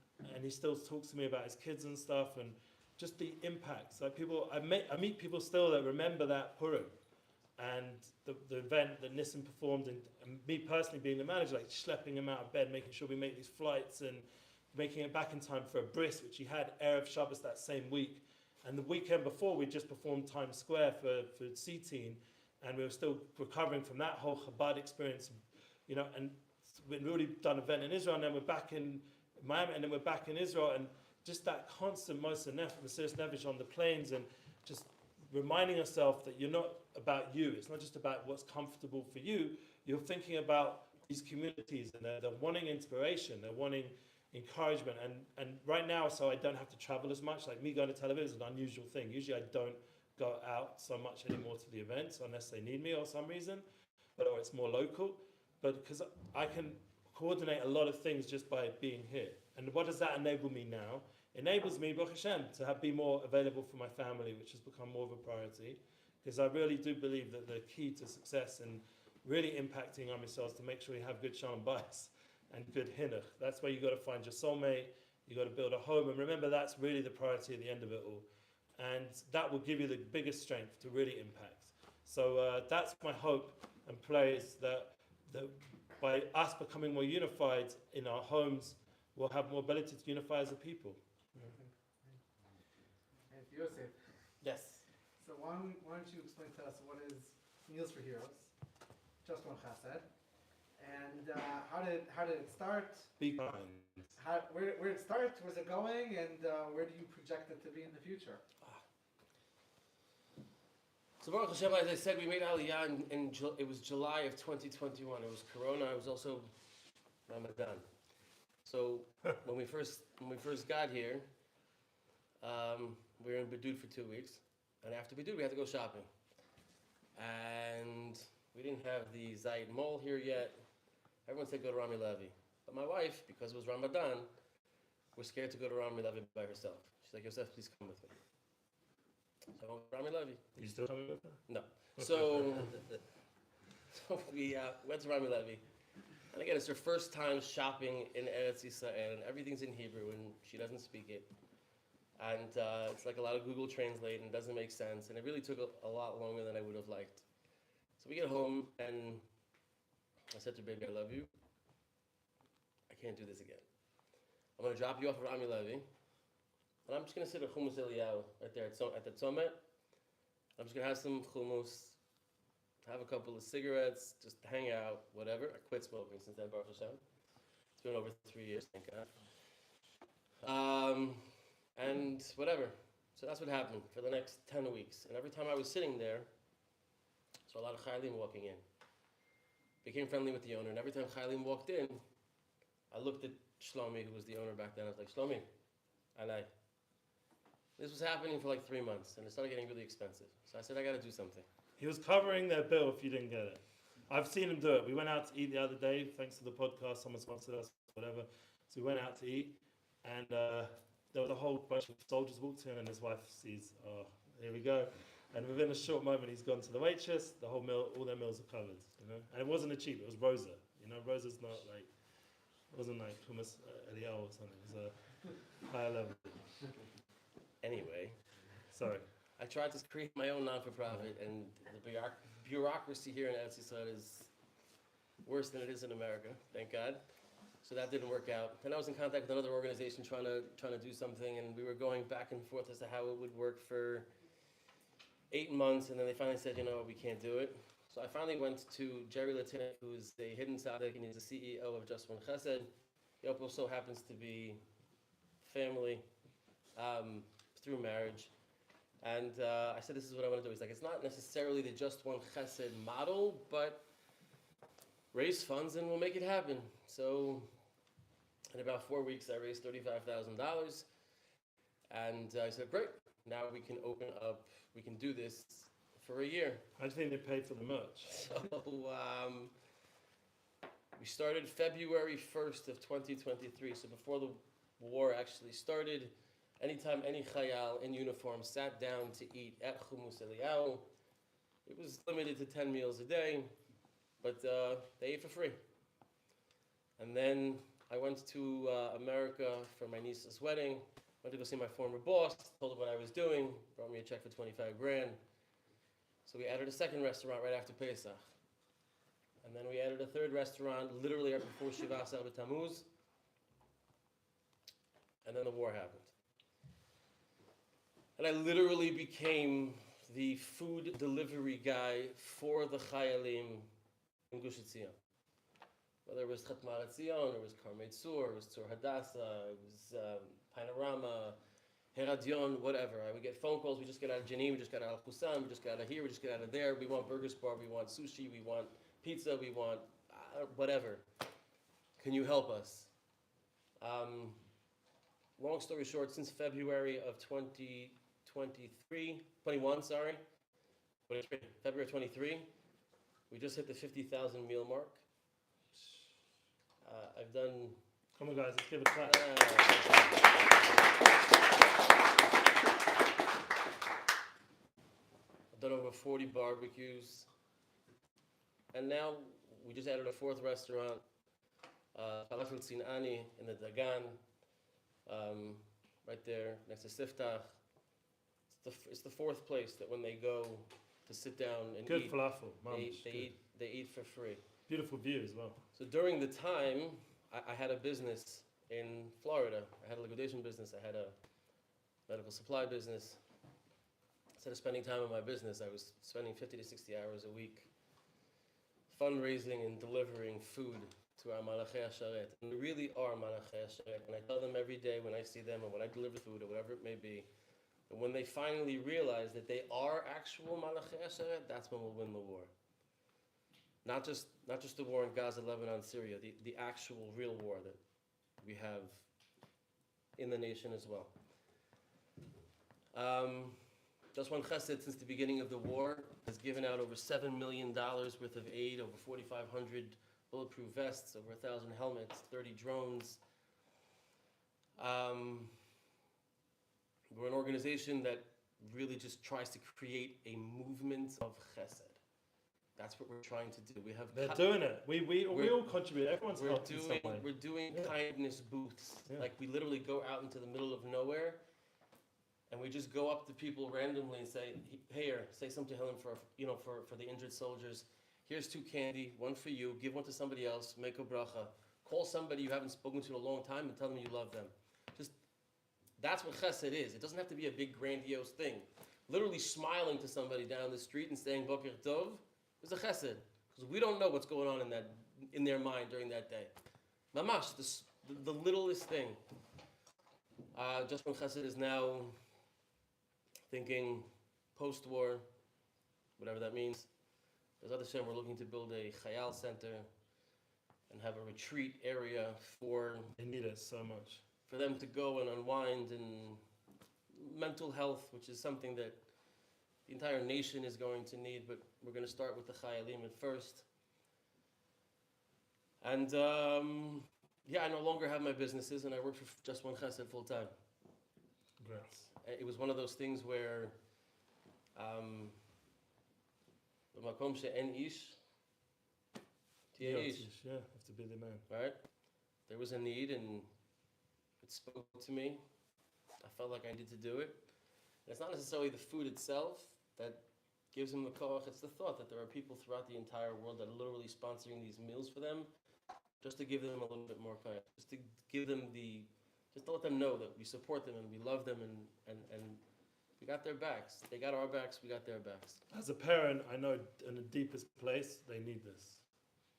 he still talks to me about his kids and stuff. And just the impacts. I meet people still that remember that Purim. And the event that Nissim performed, and me personally being the manager, schlepping him out of bed, making sure we make these flights and making it back in time for a bris, which he had Erev Shabbos that same week. And the weekend before, we just performed Times Square for C-Teen, and we were still recovering from that whole Chabad experience, and we'd already done an event in Israel, and then we're back in Miami, and then we're back in Israel, and just that constant Mesiras Nefesh on the planes, and just reminding yourself that you're not about you. It's not just about what's comfortable for you. You're thinking about these communities, and they're wanting inspiration. They're wanting encouragement. And right now, so I don't have to travel as much. Like me going to Tel Aviv is an unusual thing. Usually I don't go out so much anymore to the events unless they need me or some reason, or it's more local. But because I can coordinate a lot of things just by being here. And what does that enable me now? Enables me, Baruch Hashem, to be more available for my family, which has become more of a priority. Because I really do believe that the key to success and really impacting Am Yisrael is to make sure you have good shalom bayis and good hinuch. That's where you got to find your soulmate. You got to build a home, and remember that's really the priority at the end of it all. And that will give you the biggest strength to really impact. So that's my hope and prayer, is that by us becoming more unified in our homes, we'll have more ability to unify as a people. And Yosef. Yes. So why don't you explain to us what is Meals for Heroes, just one chesed, and how did it start? Be kind. Where did it start? Where's it going? And where do you project it to be in the future? So Baruch Hashem, as I said, we made Aliyah it was July of 2021. It was Corona. It was also Ramadan. So when we first got here, We were in Bedud for 2 weeks, and after Bedud, we had to go shopping. And we didn't have the Zayit Mall here yet. Everyone said go to Rami Levy. But my wife, because it was Ramadan, was scared to go to Rami Levy by herself. She's like, Yosef, please come with me. So I went with Rami Levy. You still coming with her? No. So we went to Rami Levy. And again, it's her first time shopping in Eretz Yisrael, and everything's in Hebrew, and she doesn't speak it. And it's like a lot of Google Translate, and it doesn't make sense. And it really took a lot longer than I would have liked. So we get home, and I said to her, baby, I love you. I can't do this again. I'm going to drop you off at Rami Levy, and I'm just going to sit at Hummus ELIYAHU right there at the Tzomet. I'm just going to have some hummus, have a couple of cigarettes, just hang out, whatever. I quit smoking since then, Baruch Hashem. It's been over 3 years, thank God. And whatever. So that's what happened for the next 10 weeks. And every time I was sitting there, I saw a lot of Chayalim walking in. Became friendly with the owner, and every time Chayalim walked in, I looked at Shlomi, who was the owner back then. I was like, Shlomi, Alai. This was happening for like 3 months, and it started getting really expensive. So I said, I got to do something. He was covering their bill if you didn't get it. I've seen him do it. We went out to eat the other day, thanks to the podcast. Someone sponsored us, whatever. So we went out to eat, and there was a whole bunch of soldiers walked in, and his wife sees, oh, here we go. And within a short moment, he's gone to the waitress. The whole meal, all their meals are covered, you know. And it wasn't a cheap. It was Rosa. You know, Rosa's not like, it wasn't like hummus Eliyahu or something. It was a higher level. Anyway, Sorry. I tried to create my own non-for-profit, and the bureaucracy here in Eretz Yisrael is worse than it is in America, thank God. So that didn't work out. Then I was in contact with another organization trying to do something, and we were going back and forth as to how it would work for 8 months, and then they finally said, you know, we can't do it. So I finally went to Jerry Latinik, who's a hidden tzaddik, and he's the CEO of Just One Chesed. He also happens to be family through marriage. And I said, this is what I want to do. He's like, it's not necessarily the Just One Chesed model, but raise funds and we'll make it happen. So in about 4 weeks, I raised $35,000. And I said, great, now we can open up, we can do this for a year. How do you think they paid for the merch? So we started February 1st of 2023. So before the war actually started, anytime any chayal in uniform sat down to eat at Hummus ELIYAHU, it was limited to 10 meals a day, but they ate for free. And then I went to America for my niece's wedding. Went to go see my former boss, told him what I was doing, brought me a check for 25 grand. So we added a second restaurant right after Pesach. And then we added a third restaurant literally right before Shiva B'Tammuz. And then the war happened. And I literally became the food delivery guy for the Chayalim in Gush Etzion. Whether it was Chatmar Etzion, or it was Karmei Tzur, it was Tzur Hadassah, it was Panorama, Heradion, whatever. I would get phone calls. We just got out of Jenin, we just got out of Husan, we just got out of here, we just got out of there. We want burger bar, we want sushi, we want pizza, we want whatever. Can you help us? Long story short, since February of 21, February 23, we just hit the 50,000 meal mark. I've done. Come on, guys, let's give it a clap. I've done over 40 barbecues. And now we just added a fourth restaurant, Falafel Sinani in the Dagan, right there next to Siftach. It's the fourth place that when they go to sit down and Good eat, falafel, they eat for free. Beautiful view as well. So during the time, I had a business in Florida. I had a liquidation business. I had a medical supply business. Instead of spending time on my business, I was spending 50 to 60 hours a week fundraising and delivering food to our Malachei HaSharet. And we really are Malachei HaSharet. And I tell them every day when I see them or when I deliver food or whatever it may be, that when they finally realize that they are actual Malachei HaSharet, that's when we'll win the war. Not just the war in Gaza, Lebanon, Syria, the actual real war that we have in the nation as well. Just one chesed since the beginning of the war has given out over $7 million worth of aid, over 4,500 bulletproof vests, over 1,000 helmets, 30 drones. We're an organization that really just tries to create a movement of chesed. That's what we're trying to do. We have They're doing it. We all contribute. Everyone's helping in some way. We're doing Yeah. kindness booths. Yeah. Like we literally go out into the middle of nowhere, and we just go up to people randomly and say, "Hey, say something to him for the injured soldiers. Here's 2 candy, one for you. Give one to somebody else. Make a bracha. Call somebody you haven't spoken to in a long time and tell them you love them." Just that's what chesed is. It doesn't have to be a big grandiose thing. Literally smiling to somebody down the street and saying Boker Tov is a chesed, because we don't know what's going on in their mind during that day. Mamash, the littlest thing. Just when chesed is now thinking post-war, whatever that means. Avodat Hashem, we're looking to build a Chayal center and have a retreat area for They need it so much. for them to go and unwind, and mental health, which is something that the entire nation is going to need, but we're going to start with the Chayalim at first. And I no longer have my businesses, and I work for Just One Chesed full time. Congrats. It was one of those things where Makom she'en ish, tiye ish. Yeah, have to be the man. Right? There was a need, and it spoke to me. I felt like I needed to do it. And it's not necessarily the food itself that gives them the koach. It's the thought that there are people throughout the entire world that are literally sponsoring these meals for them, just to give them a little bit more koach, just to give them just to let them know that we support them and we love them, and we got their backs. They got our backs. We got their backs. As a parent, I know in the deepest place they need this.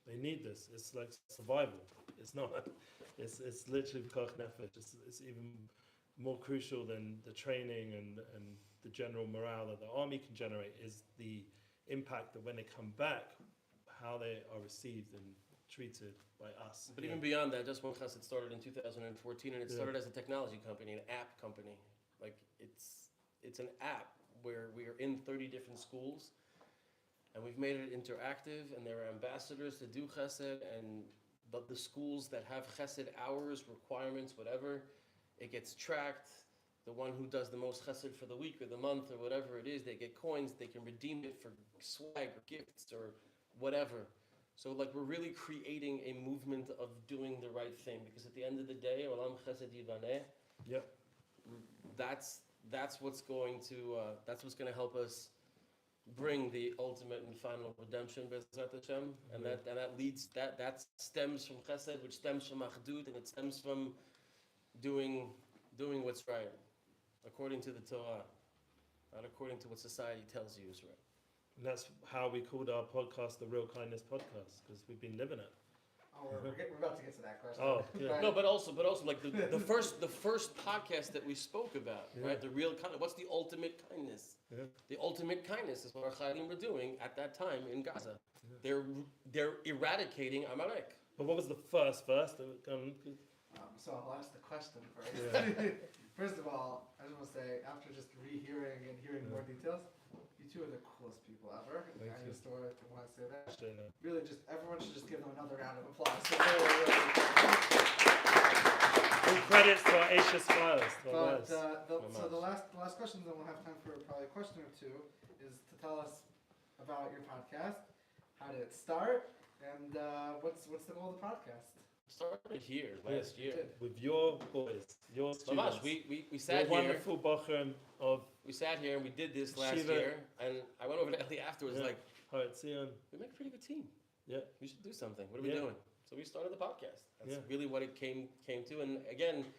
They need this. It's like survival. It's not. It's literally koach nefesh. It's even more crucial than the training and the general morale that the army can generate is the impact that when they come back, how they are received and treated by us. But even beyond that, Just One Chesed started in 2014, and it started as a technology company, an app company. Like it's an app where we are in 30 different schools, and we've made it interactive, and there are ambassadors to do chesed, and the schools that have chesed hours, requirements, whatever, it gets tracked. The one who does the most chesed for the week or the month or whatever it is, they get coins, they can redeem it for swag or gifts or whatever. So like we're really creating a movement of doing the right thing, because at the end of the day, Olam Chesed Yivaneh. Yep. That's what's going to help us bring the ultimate and final redemption, B'ezrat Hashem, and that stems from Chesed, which stems from Achdut, and it stems from doing what's right, according to the Torah, not according to what society tells you is right. And that's how we called our podcast the Real Kindness Podcast, because we've been living it. Oh, we're about to get to that question. Oh, yeah. No, but also like the first podcast that we spoke about, Yeah. right? The real kindness. What's the ultimate kindness? Yeah. The ultimate kindness is what our Chayalim were doing at that time in Gaza. Yeah. They're eradicating Amalek. But what was the first verse? So I'll ask the question first. Yeah. First of all, I just want to say, after just rehearing and hearing more details, you two are the coolest people ever. Thank I you. just want to say that. Australia. Really, everyone should just give them another round of applause. So really, All credits to our Asia Smiles. but the last question, then we'll have time for probably a question or two, is to tell us about your podcast. How did it start? And what's the goal of the podcast? Started here last year. With your boys, your students. Mamash, we Your sat here. wonderful Bachram of We sat here and we did this last Shiva. year, and I went over to Eli afterwards, Yeah. like, Har Etzion. we make a pretty good team. Yeah. We should do something. What are we Yeah. doing? So we started the podcast. That's Yeah. really what it came to. And again,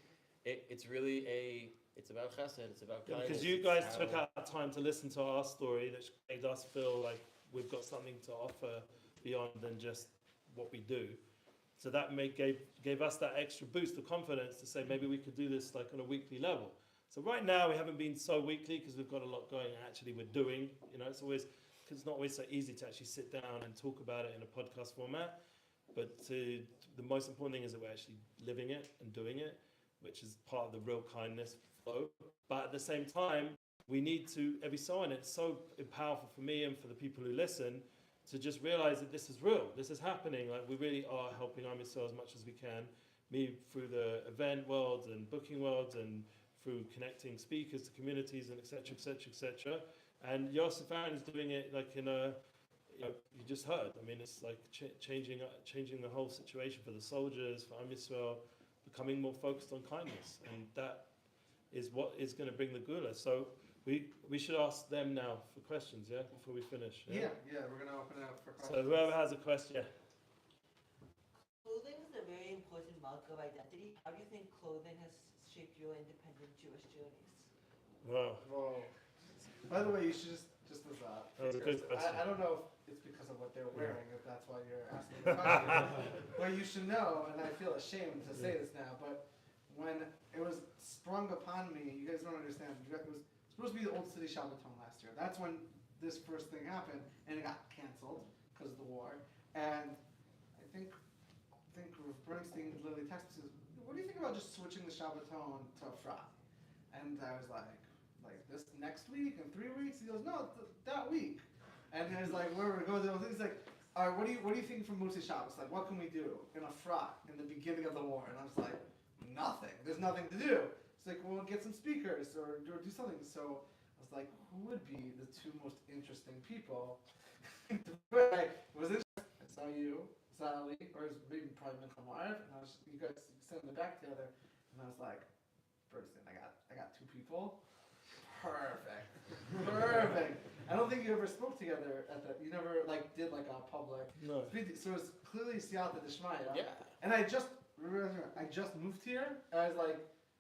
it's really it's about chesed. It's about Yeah, kindness. because you it's guys how- took out time to listen to our story that made us feel like we've got something to offer beyond than just what we do. So that gave us that extra boost of confidence to say maybe we could do this like on a weekly level. So right now we haven't been so weekly because we've got a lot going. Actually, we're doing. It's always because it's not always so easy to actually sit down and talk about it in a podcast format. But the most important thing is that we're actually living it and doing it, which is part of the real kindness flow. But at the same time, we need to, every so on, it's so powerful for me and for the people who listen to just realize that this is real, this is happening. Like we really are helping Am Yisrael as much as we can. Me through the event world and booking world and through connecting speakers to communities and etc. etc. etc. And Yosef Haron is doing it like in a, you just heard. I mean, it's like changing the whole situation for the soldiers, for Am Yisrael, becoming more focused on kindness, and that is what is going to bring the Gula. So we should ask them now for questions, yeah, before we finish. Yeah, we're gonna open it up for questions. So whoever has a question, yeah. Clothing is a very important mark of identity. How do you think clothing has shaped your independent Jewish journeys? Wow. Whoa. By the way, you should just as That was a good question. I don't know if it's because of what they're wearing, if that's why you're asking the question. But you should know, and I feel ashamed to say this now, but when it was sprung upon me, you guys don't understand. It was supposed to be the Old City Shabbaton last year. That's when this first thing happened, and it got canceled because of the war. And I think Bernstein literally texted me, says, "What do you think about just switching the Shabbaton to Efrat?" And I was like this next week in 3 weeks? He goes, "No, that week." And I was like, "Where we're going?" He's like, "All right, what do you think from Moshe Shabbos? Like, what can we do in Efrat in the beginning of the war?" And I was like, "Nothing. There's nothing to do." It's like, "Well, get some speakers or do something." So I was like, "Who would be the two most interesting people?" I saw you, saw Ali, or maybe probably Michael Marv, and you guys sitting in the back together, and I was like, "Bernstein, I got two people. Perfect. I don't think you ever spoke together you never did a public. No. So it's clearly Siyata Dishmaya. Yeah. And I just moved here, and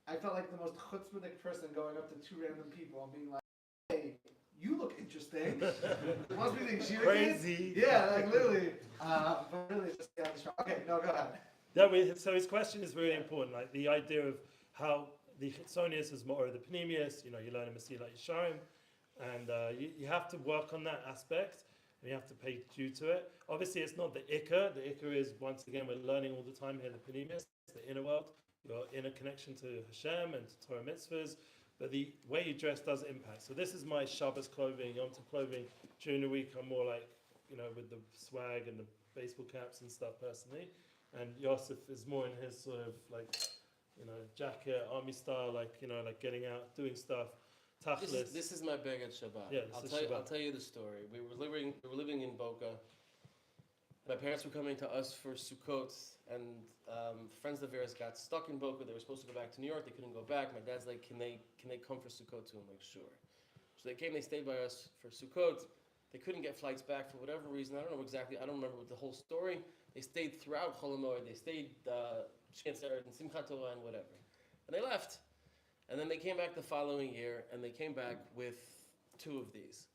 I felt like the most chutzpahdik person going up to two random people and being like, "Hey, you look interesting." Must be the Yeshiva Crazy. kids? Yeah, literally. But really just Siyata Dishmaya. Okay, no, go ahead. So his question is really important, like the idea of how the Chitzonius is more of the Panemius, you learn in Mesilat Yesharim, and you have to work on that aspect, and you have to pay due to it. Obviously, it's not the Ikka. The Ikka is, once again, we're learning all the time here, the Panemius, the inner world, your inner connection to Hashem and to Torah mitzvahs, but the way you dress does impact. So this is my Shabbos clothing, Yom Tov clothing. During the week, I'm more like, with the swag and the baseball caps and stuff personally, and Yosef is more in his sort of jacket, army style, getting out, doing stuff. Tachlis. This is my bag at Shabbat. Yeah, I'll tell you the story. We were living in Boca. My parents were coming to us for Sukkot, and friends of theirs got stuck in Boca. They were supposed to go back to New York. They couldn't go back. My dad's like, "Can they come for Sukkot too?" I'm like, "Sure." So they came. They stayed by us for Sukkot. They couldn't get flights back for whatever reason. I don't know exactly. I don't remember the whole story. They stayed throughout Chol Hamoed. They stayed Shenzhen and Simchat Torah and whatever. And they left. And then they came back the following year, and they came back with two of these.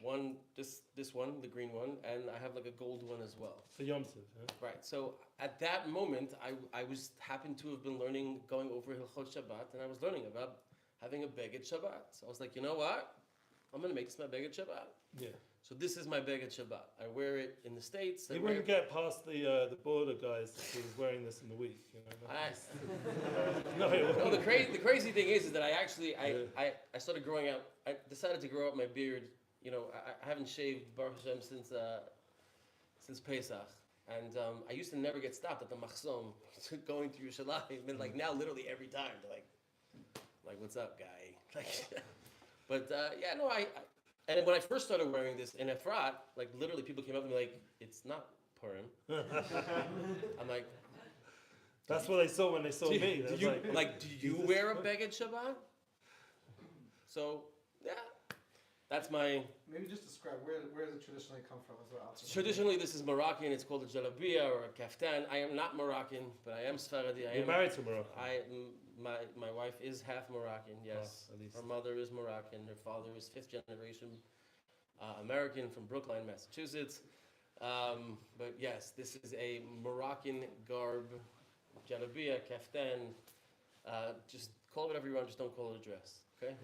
One, this one, the green one, and I have a gold one as well. For Yom Tov, yeah? Right. So at that moment, I happened to have been going over Hilchot Shabbat, and I was learning about having a Beged Shabbat. So I was like, you know what? I'm going to make this my Beged Shabbat. Yeah. So this is my Beged Shabbat. I wear it in the States. You wouldn't get past the border guys if he was wearing this in the week. No, the crazy thing is that I started growing out. I decided to grow out my beard. I haven't shaved Baruch Hashem since Pesach, and I used to never get stopped at the Machon going to Yerushalayim. And now, literally every time, they're like, "What's up, guy?" And when I first started wearing this in Efrat, literally people came up to me like, "It's not Purim." I'm like, that's what they saw when they saw me. Do you wear a Beged Shabbat? So, yeah, that's my... Maybe just describe, where does it traditionally come from as well? Traditionally, this is Moroccan. It's called a jalabia or a kaftan. I am not Moroccan, but I am Sephardi. You're married to Morocco? My wife is half Moroccan, yes. At least. Her mother is Moroccan. Her father is fifth generation American from Brookline, Massachusetts. But yes, this is a Moroccan garb, jalabia, kaftan. Just call it whatever you want, just don't call it a dress, okay?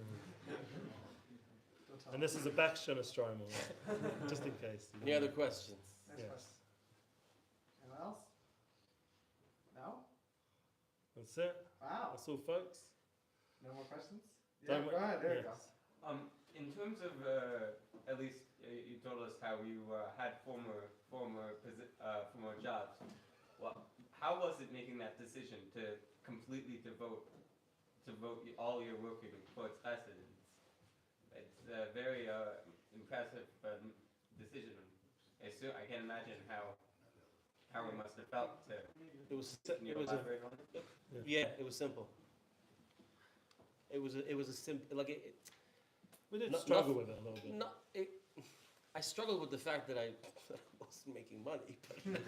And this is a Bakshana Stromal, just in case. Any other questions? Yes. Anyone else? No? That's it. Wow. That's all, folks. No more questions? Don't Yeah, go ahead. There you go. In terms of, at least you told us how you had former jobs. Well, how was it making that decision to completely devote all your work towards chesed? It's a very impressive decision. I can't imagine how it must have felt to. It was Can you elaborate on it? it was simple. It was a simple like it. We did No- struggle nothing- with it a little bit. No, I struggled with the fact that I wasn't making money, but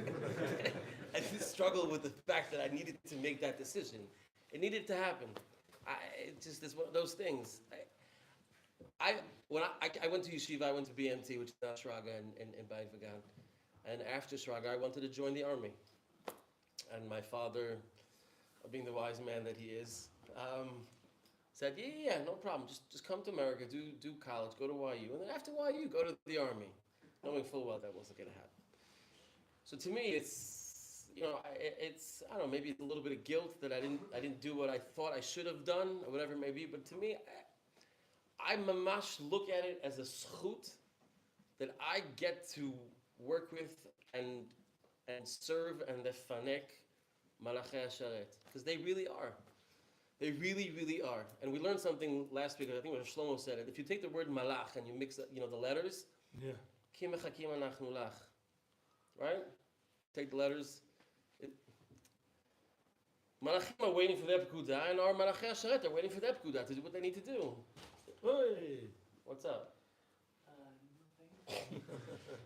I did struggle with the fact that I needed to make that decision. It needed to happen. It just is one of those things. When I went to Yeshiva, I went to BMT, which is now Shraga in Beit Vegan. And after Shraga, I wanted to join the army. And my father, being the wise man that he is, said, yeah, no problem. Just come to America, do college, go to YU, and then after YU, go to the army, knowing full well that wasn't going to happen. So to me, it's I don't know, maybe it's a little bit of guilt that I didn't do what I thought I should have done, or whatever it may be. But to me, I mamash look at it as a zchut that I get to work with and serve and lefanek malachei hasharet, because they really are. They really, really are. And we learned something last week, I think when Shlomo said it. If you take the word malach and you mix the letters, Yeah. ki mechakim anachnu lach, right? Take the letters. Malachim are waiting for their pekudah, and our malachei hasharet are waiting for their pekudah to do what they need to do. Hey. What's up?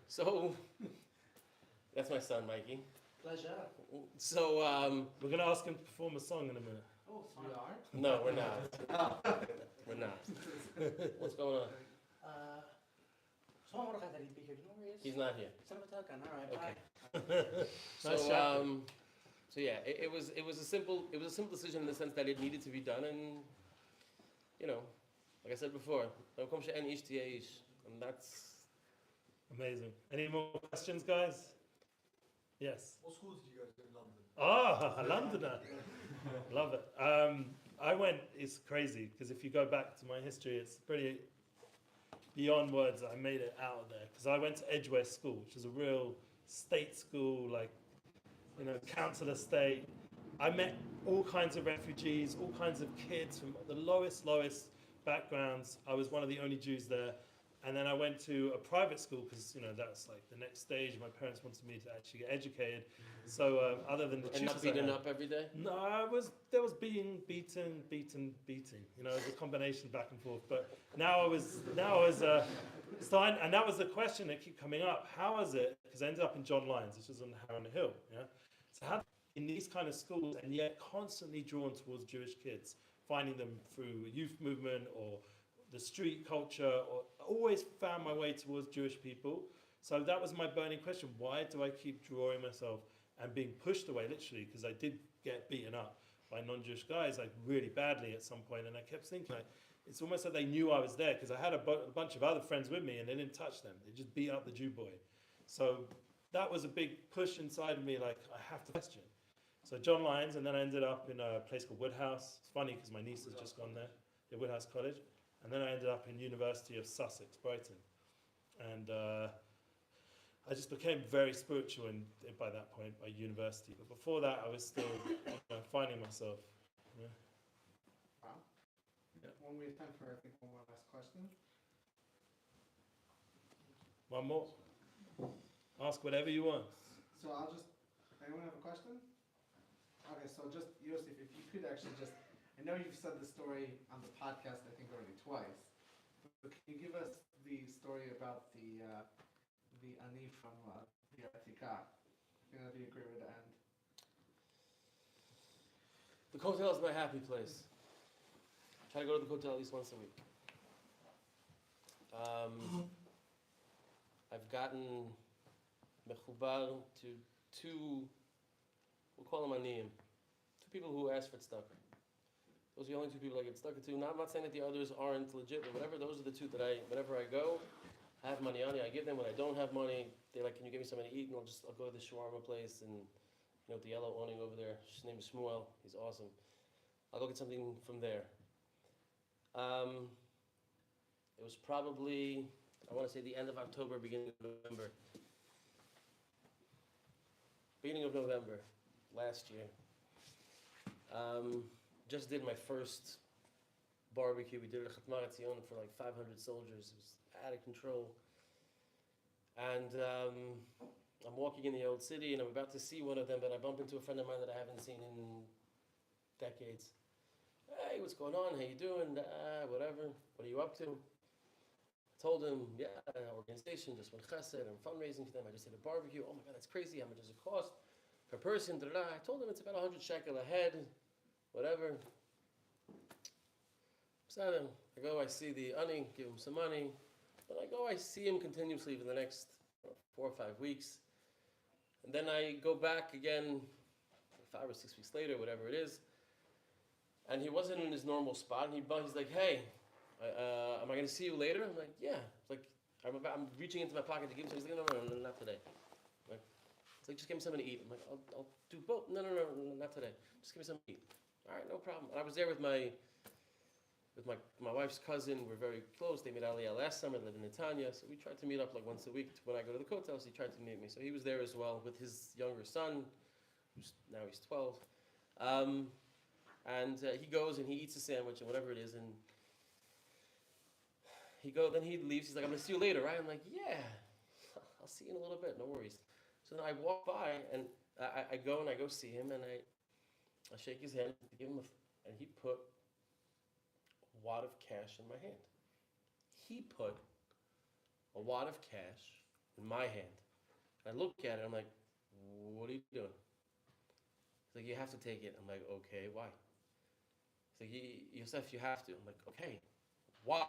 So, that's my son, Mikey. Pleasure. So, We're going to ask him to perform a song in a minute. Oh, we are? no, we're not. We're not. What's going on? He's not here. Okay. Nice So, chat. so yeah, it was a simple decision in the sense that it needed to be done, and like I said before, and that's. Amazing. Any more questions, guys? Yes. What schools did you go to in London? Londoner. Love it. I went, it's crazy, because if you go back to my history, it's pretty beyond words that I made it out of there. Because I went to Edgware School, which is a real state school, like, council estate. I met all kinds of refugees, all kinds of kids from the lowest backgrounds. I was one of the only Jews there. And then I went to a private school because, that's like the next stage. My parents wanted me to actually get educated. So other than the And not tutors I beaten had- up every day? No, there was being beaten. It was a combination back and forth. But now I was starting, and that was the question that kept coming up. How is it? Because I ended up in John Lyons, which is on Haeretz Hill. Yeah. So how in these kind of schools, and yet constantly drawn towards Jewish kids, finding them through youth movement or the street culture, or always found my way towards Jewish people. So that was my burning question. Why do I keep drawing myself and being pushed away, literally, because I did get beaten up by non-Jewish guys, like really badly at some point, and I kept thinking, like, it's almost like they knew I was there, because I had a bunch of other friends with me, and they didn't touch them. They just beat up the Jew boy. So that was a big push inside of me, like, I have to question. So John Lyons, and then I ended up in a place called Woodhouse. It's funny, because my niece has just gone there, Woodhouse College. And then I ended up in University of Sussex, Brighton. And I just became very spiritual by that point, by university. But before that, I was still finding myself. Yeah. Wow. Yeah. When we have time for, I think, one more last question. One more? Ask whatever you want. So anyone have a question? Okay, so just, Yosef, if you could actually just, I know you've said the story on the podcast, I think already twice, but can you give us the story about the ani from the YITZCHAK? I think that'd be a great way to end. The hotel is my happy place. I try to go to the hotel at least once a week. I've gotten mechubar to two, we'll call them aniyim, two people who ask for tzedakah. Those are the only two people I get stuck to. Now, I'm not saying that the others aren't legit, but whatever, those are the two that whenever I go, I have money on me, I give them. When I don't have money, they're like, can you give me something to eat? And I'll go to the shawarma place and, with the yellow awning over there. His name is Shmuel. He's awesome. I'll go get something from there. It was probably, I want to say the end of October, beginning of November. Beginning of November last year. Just did my first barbecue. We did it at Shirat David for like 500 soldiers. It was out of control. And I'm walking in the old city and I'm about to see one of them, but I bump into a friend of mine that I haven't seen in decades. Hey, what's going on? How you doing? Whatever. What are you up to? I told him, yeah, organization, just went chesed, I'm fundraising for them. I just did a barbecue. Oh my God, that's crazy. How much does it cost per person? I told him it's about 100 shekel a head, whatever. So I go, I see the ani, give him some money. But I go, I see him continuously for the next 4 or 5 weeks. And then I go back again 5 or 6 weeks later, whatever it is. And he wasn't in his normal spot. And he's like, hey, am I going to see you later? I'm like, yeah. It's like, I'm reaching into my pocket to give him something. He's like, no, not today. It's like, just give me something to eat. I'm like, I'll do both. No, not today. Just give me something to eat. All right, no problem. And I was there with my wife's cousin. We're very close. They made Aliyah last summer. They live in Netanya. So we tried to meet up like once a week. When I go to the Kotel, he tried to meet me. So he was there as well with his younger son, now he's 12. And he goes and he eats a sandwich and whatever it is. And then he leaves. He's like, I'm going to see you later, right? I'm like, yeah, I'll see you in a little bit. No worries. So then I walk by and I go and I go see him and I shake his hand to give him and he put a wad of cash in my hand. He put a wad of cash in my hand. And I look at it, I'm like, what are you doing? He's like, you have to take it. I'm like, okay, why? He's like, Yosef, you have to. I'm like, okay, why?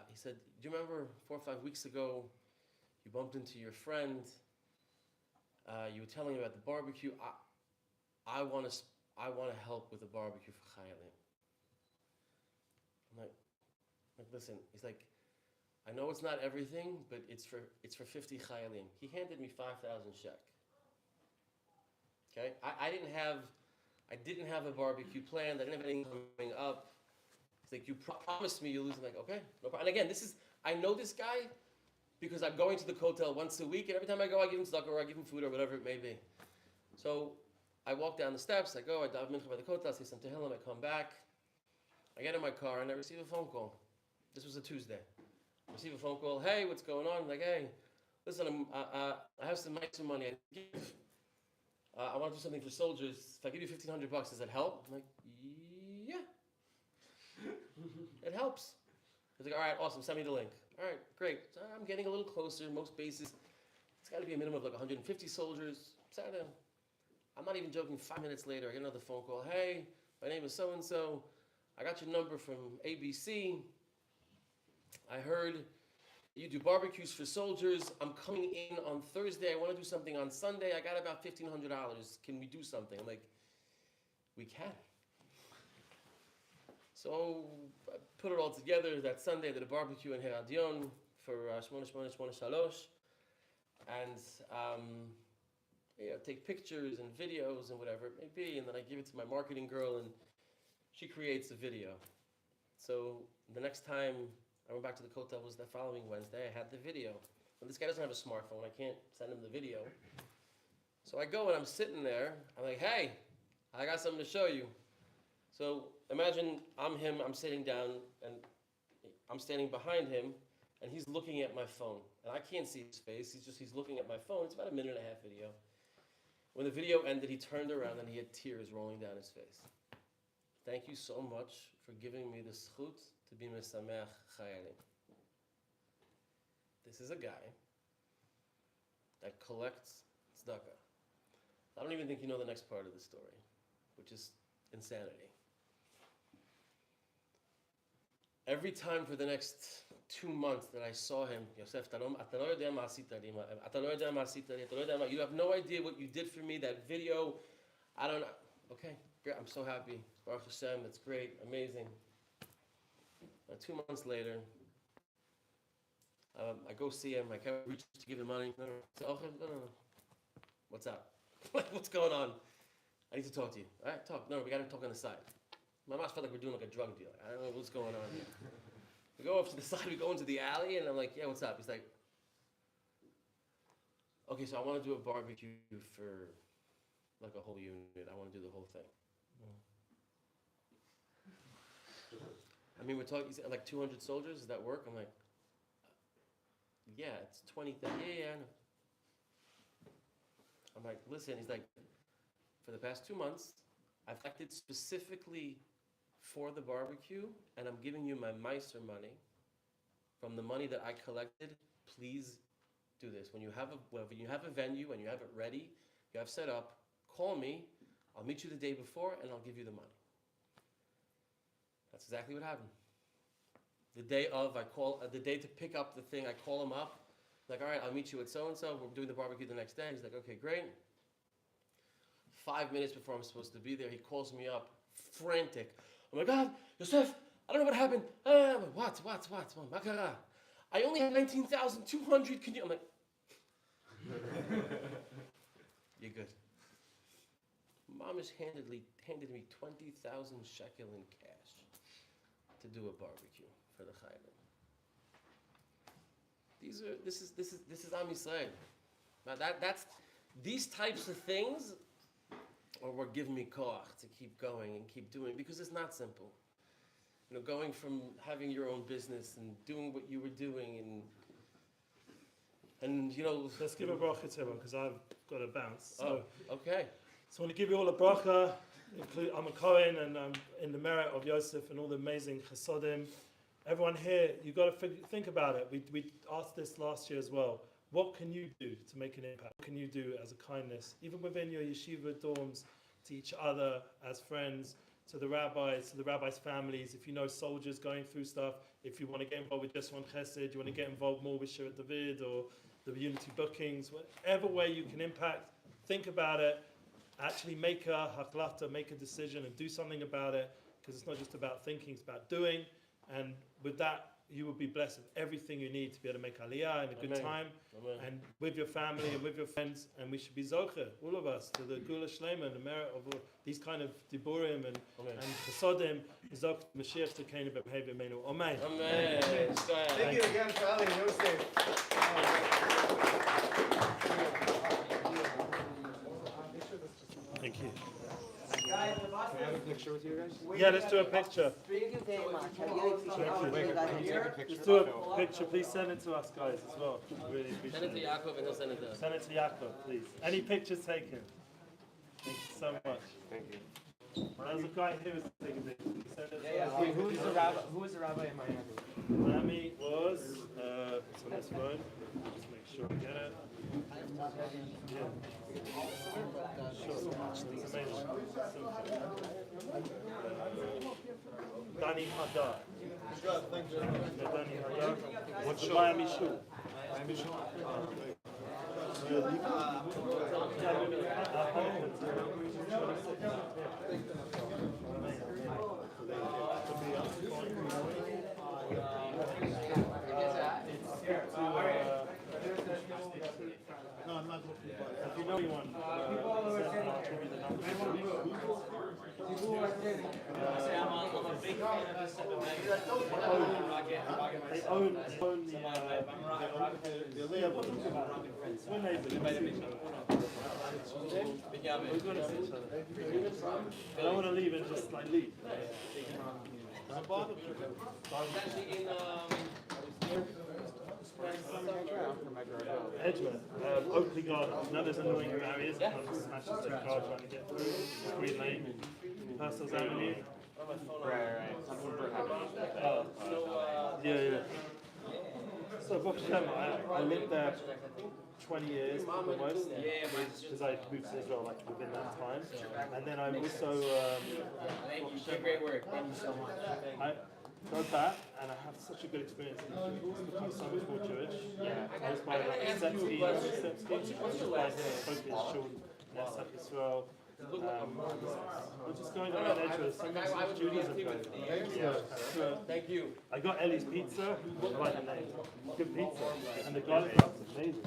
He said, do you remember 4 or 5 weeks ago, you bumped into your friend, you were telling him about the barbecue. I want to help with the barbecue for Chayalim. I'm like, listen. He's like, I know it's not everything, but it's for 50 Chayalim. He handed me 5,000 shek. Okay, I didn't have a barbecue planned. I didn't have anything coming up. He's like, you promised me you'll lose. I'm like, okay, no problem. And again, I know this guy because I'm going to the Kotel once a week, and every time I go, I give him tzedakah or I give him food or whatever it may be. So I walk down the steps, I go, I dive mincha by the Kotel, I say some tehillim, I come back, I get in my car, and I receive a phone call. This was a Tuesday. I receive a phone call, hey, what's going on? I'm like, hey, listen, I have some money I give. I want to do something for soldiers. If I give you $1,500, does that help? I'm like, yeah. It helps. He's like, all right, awesome, send me the link. All right, great. So I'm getting a little closer. Most bases, it's got to be a minimum of like 150 soldiers. Saturday. I'm not even joking. 5 minutes later, I get another phone call. Hey, my name is so-and-so. I got your number from ABC. I heard you do barbecues for soldiers. I'm coming in on Thursday. I want to do something on Sunday. I got about $1,500. Can we do something? I'm like, we can. So I put it all together. That Sunday, I did a barbecue in Shirat David for 8883. And take pictures and videos and whatever it may be. And then I give it to my marketing girl, and she creates a video. So the next time I went back to the Kotel was the following Wednesday. I had the video. And this guy doesn't have a smartphone. I can't send him the video. So I go and I'm sitting there. I'm like, hey, I got something to show you. So imagine I'm him, I'm sitting down, and I'm standing behind him, and he's looking at my phone. And I can't see his face, he's looking at my phone. It's about a 1.5 minute video. When the video ended, he turned around and he had tears rolling down his face. Thank you so much for giving me the zchut to be mesameach chayalim. This is a guy that collects tzedakah. I don't even think you know the next part of the story, which is insanity. Every time for the next 2 months that I saw him, Yosef, you have no idea what you did for me, that video. I don't know. Okay, great. I'm so happy. Baruch Hashem, it's great, amazing. 2 months later, I go see him. I can't reach to give him money. No. What's up? What's going on? I need to talk to you. All right, talk. No, we got to talk on the side. My mom felt like we're doing like a drug deal. I don't know what's going on here. We go off to the side, we go into the alley, and I'm like, yeah, what's up? He's like, okay, so I want to do a barbecue for like a whole unit. I want to do the whole thing. I mean, we're talking like 200 soldiers. Does that work? I'm like, yeah, it's 20,000. Yeah, I know. I'm like, listen. He's like, for the past 2 months, I've acted specifically for the barbecue, and I'm giving you my MASHA money from the money that I collected. Please do this. When you have a venue, when you have it ready, you have set up, call me. I'll meet you the day before, and I'll give you the money. That's exactly what happened. The day to pick up the thing, I call him up. Like, all right, I'll meet you at so-and-so. We're doing the barbecue the next day. He's like, okay, great. 5 minutes before I'm supposed to be there, he calls me up, frantic. Oh my God, Yosef, I don't know what happened. What? Makara. I only have 19,200. Can you? I'm like, you're good. Mamish handed me 20,000 shekel in cash to do a barbecue for the Chaylim. This is Am Yisrael. Now that's these types of things or were giving me koach to keep going and keep doing, because it's not simple. You know, going from having your own business and doing what you were doing and you know. Let's give a bracha to everyone because I've got to bounce. So, okay. So I want to give you all a bracha. I'm a Kohen and I'm in the merit of Yosef and all the amazing chasodim. Everyone here, you've got to think about it. We asked this last year as well. What can you do to make an impact? What can you do as a kindness, even within your yeshiva dorms, to each other as friends, to the rabbis' families? If you know soldiers going through stuff, if you want to get involved with just one chesed, you want to get involved more with Shirat David or the unity bookings, whatever way you can impact, think about it. Actually make a haklata, make a decision and do something about it, because it's not just about thinking, it's about doing. And with that, you will be blessed with everything you need to be able to make Aliyah in a good time. Amen. And with your family and with your friends. And we should be zocher, all of us, to the Gula Shlema and the merit of all these kind of diburim and chasodim, zok Mashiach to Kain behavior menu. Amen. Amen. Thank you again for Ali and Yosef. Thank you. Guys, the boss Can I have a picture with you guys? Yeah, let's do a picture. Thank you very much. I really appreciate all Thank you guys are here. Let's do a picture. Please send it to us, guys, as well. Really appreciate Send it to it. Yaakov and he'll send it to us. Send it to Yaakov, please. Any pictures taken? Thank you so much. Thank you. There's a guy here who's taking pictures. Send it to us. Wait, who was the rabbi in Miami? Miami was, it's on this phone. Just make sure we get it. Yeah. Sure. It's amazing. Danny Hadar. Danny Hadar. What's the Miami shoe? Miami show? No, I'm not looking for it. If you know anyone, I'll give you the number. I'm a big fan of this They own the Aliyah. We're neighbors. We've got to see each other. I don't want to leave and just like leave. It's a barbecue. Actually in Edgeworth, Oakley Garden. Now there's annoying barriers. Smashes the car trying to get through. Green Lane, Pastels Avenue. Right. Yeah. So Baruch Hashem, I lived there 20 years almost, because I moved to Israel like within that time. And then I'm also great work. Thank you so much. I go back and I have such a good experience. It's become so much more Jewish. I was by Sepski, which is by Focus Shul, Yeshivat Har Etzion. We're just going around Edgeworth, so much Judaism going on. Thank you. I got Ellie's pizza, I like the name. Good pizza. And the garlic wrap's amazing.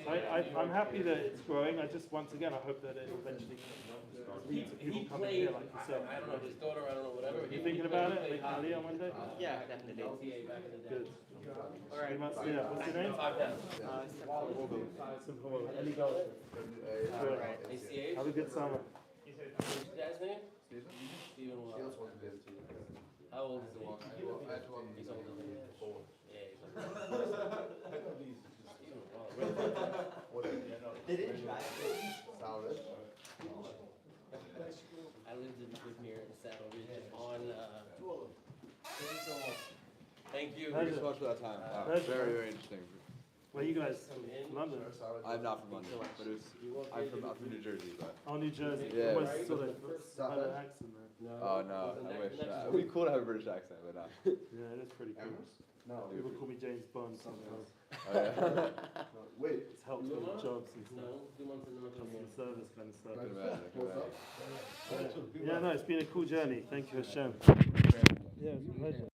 I'm happy that it's growing. I just, once again, I hope that it eventually leads to people He coming played, here, like yourself. I don't know, his daughter, I don't know, whatever. You thinking about it, like Aliyah one day? Yeah, definitely. NCAA back in the day. Good. All right. Yeah, what's your name? Simple. Any goals? Good. ACH? Have a good summer. What's your dad's name? Stephen Wells. How old is he? He's older than me. Yeah, he's older. They didn't try. I lived near the Saddle Ridge on, thank you. Pleasure. So much for that time. Wow. Pleasure. Very, very interesting. Where you guys? London? I'm not from London, but I'm from New Jersey, but. Oh, New Jersey. Yeah. Almost sort of had an accent there. Oh no, I wish. It'd be cool to have a British accent, but no. Yeah, it is pretty cool. No. People call me James Bond sometimes. Oh, yeah. Wait. It's helped with the jobs and stuff. No, 2 months in the Customer service kind of stuff. I can imagine, I can imagine. Yeah, no, it's been a cool journey. Thank you, Hashem. Yeah, it was a pleasure.